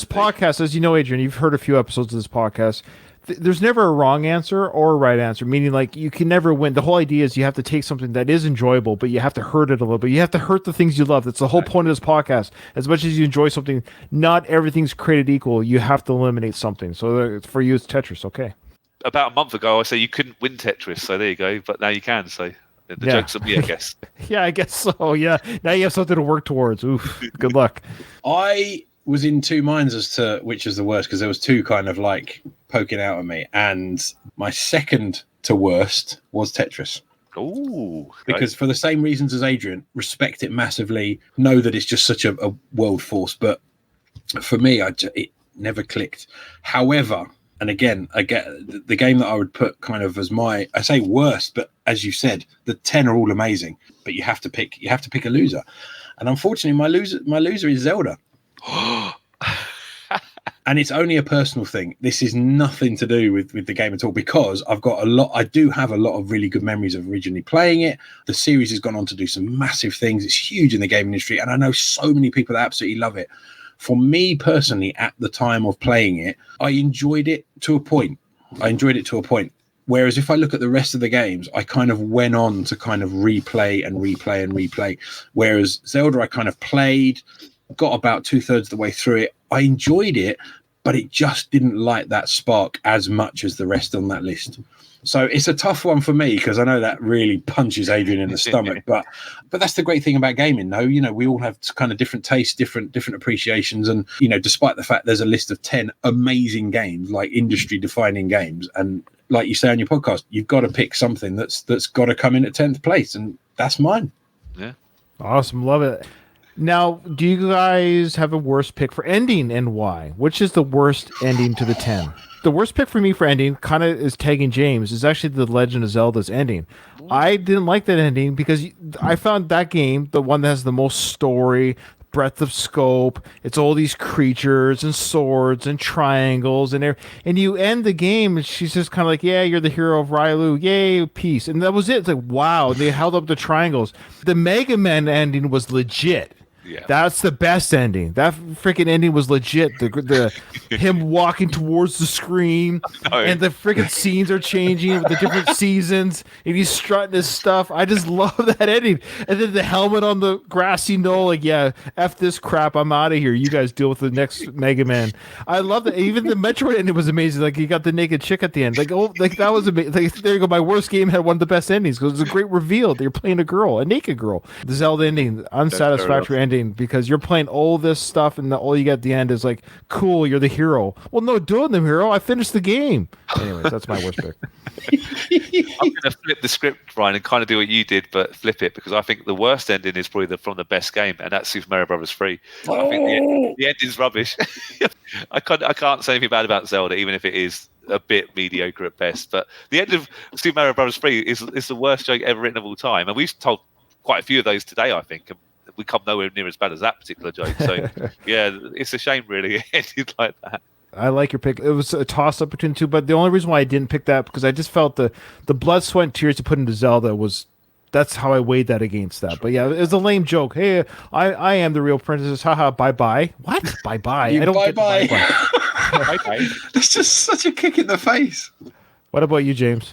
podcast, as you know, Adrian, you've heard a few episodes of this podcast. There's never a wrong answer or a right answer, meaning like you can never win. The whole idea is you have to take something that is enjoyable, but you have to hurt it a little bit. You have to hurt the things you love. That's the whole point of this podcast. As much as you enjoy something, not everything's created equal. You have to eliminate something. So for you, it's Tetris. Okay. About a month ago, I said you couldn't win Tetris. So there you go. But now you can. So the joke's on me, I guess. Yeah, I guess so. Yeah. Now you have something to work towards. Oof. Good luck. I was in two minds as to which is the worst, because there was two kind of like poking out at me, and my second to worst was Tetris. Ooh, because for the same reasons as Adrian, respect it massively, know that it's just such a world force, but for me, it never clicked. However, and again, I get the game that I would put kind of as my, I say worst, but as you said, the 10 are all amazing, but you have to pick a loser. And unfortunately, my loser is Zelda. And it's only a personal thing. This is nothing to do with the game at all, because I do have a lot of really good memories of originally playing it. The series has gone on to do some massive things. It's huge in the gaming industry, and I know so many people that absolutely love it. For me personally, at the time of playing it, I enjoyed it to a point. Whereas if I look at the rest of the games, I kind of went on to kind of replay. Whereas Zelda, I kind of played, got about 2/3 of the way through it. I enjoyed it, but it just didn't light that spark as much as the rest on that list. So it's a tough one for me, because I know that really punches Adrian in the stomach. But that's the great thing about gaming, though. You know, we all have kind of different tastes, different appreciations, and you know, despite the fact there's a list of 10 amazing games, like industry-defining games, and like you say on your podcast, you've got to pick something that's got to come in at 10th place, and that's mine. Yeah, awesome, love it. Now, do you guys have a worst pick for ending, and why? Which is the worst ending to the 10? The worst pick for me for ending, kind of is tagging James, is actually the Legend of Zelda's ending. I didn't like that ending because I found that game, the one that has the most story, breadth of scope. It's all these creatures and swords and triangles and you end the game and she's just kind of like, yeah, you're the hero of Rylou, yay, peace. And that was it. It's like, wow, they held up the triangles. The Mega Man ending was legit. Yeah. That's the best ending. That freaking ending was legit. The him walking towards the screen, and the freaking scenes are changing with the different seasons, and he's strutting his stuff. I just love that ending. And then the helmet on the grassy knoll, like, yeah, F this crap, I'm out of here. You guys deal with the next Mega Man. I love that. Even the Metroid ending was amazing. Like, you got the naked chick at the end. Like, oh, like that was amazing. Like, there you go. My worst game had one of the best endings because it was a great reveal that you're playing a girl, a naked girl. The Zelda ending, unsatisfactory ending. Because you're playing all this stuff and all you get at the end is like, cool, you're the hero. Well, no, doing the hero. I finished the game. Anyways, that's my worst pick. I'm going to flip the script, Ryan, and kind of do what you did, but flip it, because I think the worst ending is probably from the best game, and that's Super Mario Bros. 3. I think the ending's rubbish. I can't say anything bad about Zelda, even if it is a bit mediocre at best. But the end of Super Mario Bros. 3 is the worst joke ever written of all time, and we've told quite a few of those today, I think. We come nowhere near as bad as that particular joke. So, yeah, it's a shame, really, it ended like that. I like your pick. It was a toss-up between the two, but the only reason why I didn't pick that, because I just felt the blood, sweat, and tears to put into Zelda that's how I weighed that against that. But yeah, it was a lame joke. Hey, I am the real princess. Haha, bye-bye. What? Bye-bye? I don't get bye-bye. Bye-bye. That's just such a kick in the face. What about you, James?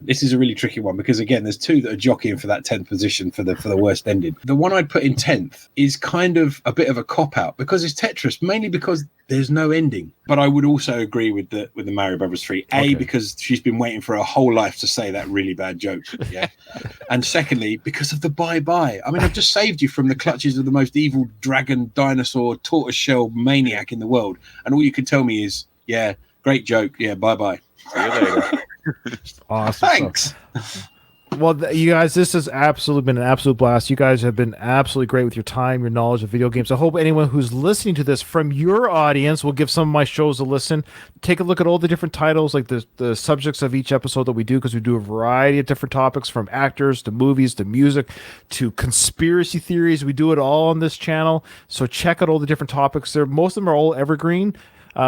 This is a really tricky one, because again, there's two that are jockeying for that 10th position for the worst ending. The one I'd put in 10th is kind of a bit of a cop-out, because it's Tetris, mainly because there's no ending. But I would also agree with the Mario Brothers 3. A, because she's been waiting for her whole life to say that really bad joke. Yeah. And secondly, because of the bye-bye. I mean, I've just saved you from the clutches of the most evil dragon, dinosaur, tortoiseshell maniac in the world. And all you can tell me is, yeah, great joke. Yeah, bye-bye. See you later. Awesome. Thanks. Well, you guys, this has absolutely been an absolute blast. You guys have been absolutely great with your time, your knowledge of video games. I hope anyone who's listening to this from your audience will give some of my shows a listen. Take a look at all the different titles, like the subjects of each episode that we do, because we do a variety of different topics, from actors to movies to music to conspiracy theories. We do it all on this channel. So check out all the different topics there. Most of them are all evergreen.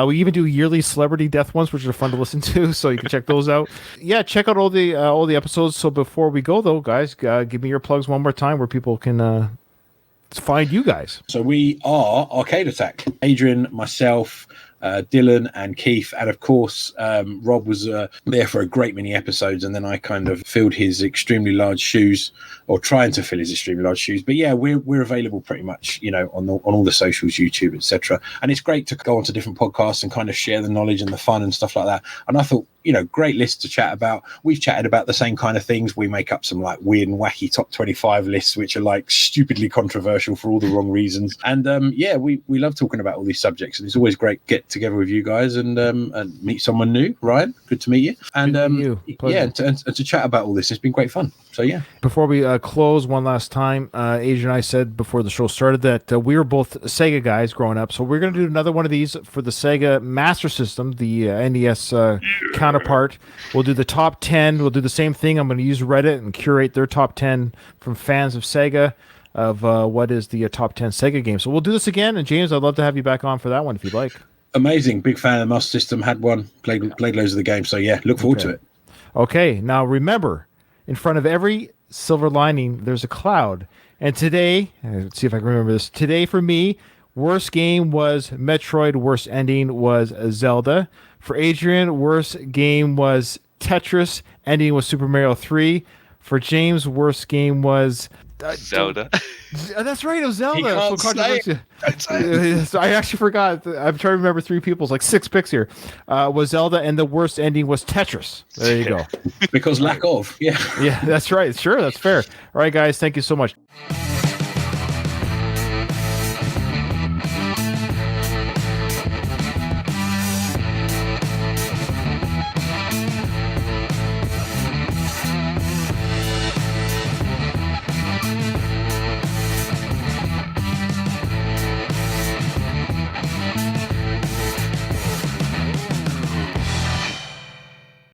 We even do yearly celebrity death ones, which are fun to listen to, so you can check those out. Yeah, check out all the episodes. So before we go, though, guys, give me your plugs one more time where people can find you guys. So we are Arcade Attack. Adrian, myself, Dylan and Keith, and of course Rob was there for a great many episodes, and then I kind of filled his extremely large shoes, or trying to fill his extremely large shoes. But yeah, we're available pretty much, you know, on all the socials, YouTube, etc. And it's great to go onto different podcasts and kind of share the knowledge and the fun and stuff like that. And I thought great list to chat about. We've chatted about the same kind of things. We make up some like weird and wacky top 25 lists, which are like stupidly controversial for all the wrong reasons. And we love talking about all these subjects, and it's always great to get together with you guys and meet someone new. Ryan, good to meet you. And and to chat about all this, it's been great fun. So yeah. Before we close one last time, Adrian and I said before the show started that we were both Sega guys growing up, so we're going to do another one of these for the Sega Master System, the NES counterpart. We'll do the top 10. We'll do the same thing. I'm going to use Reddit and curate their top 10 from fans of Sega of what is the top 10 Sega games. So we'll do this again, and James, I'd love to have you back on for that one if you'd like. Amazing. Big fan of the Master System. Had one. Played loads of the games. So yeah, look forward to it. Okay. Now remember, in front of every silver lining, there's a cloud. And today, let's see if I can remember this. Today for me, worst game was Metroid. Worst ending was Zelda. For Adrian, worst game was Tetris. Ending was Super Mario 3. For James, worst game was Zelda. That's right, it was Zelda. Can't So I actually forgot. I'm trying to remember three people's, like 6 picks here. Was Zelda, and the worst ending was Tetris. There you go. Because lack of, yeah. Yeah, that's right. Sure, that's fair. All right, guys, thank you so much.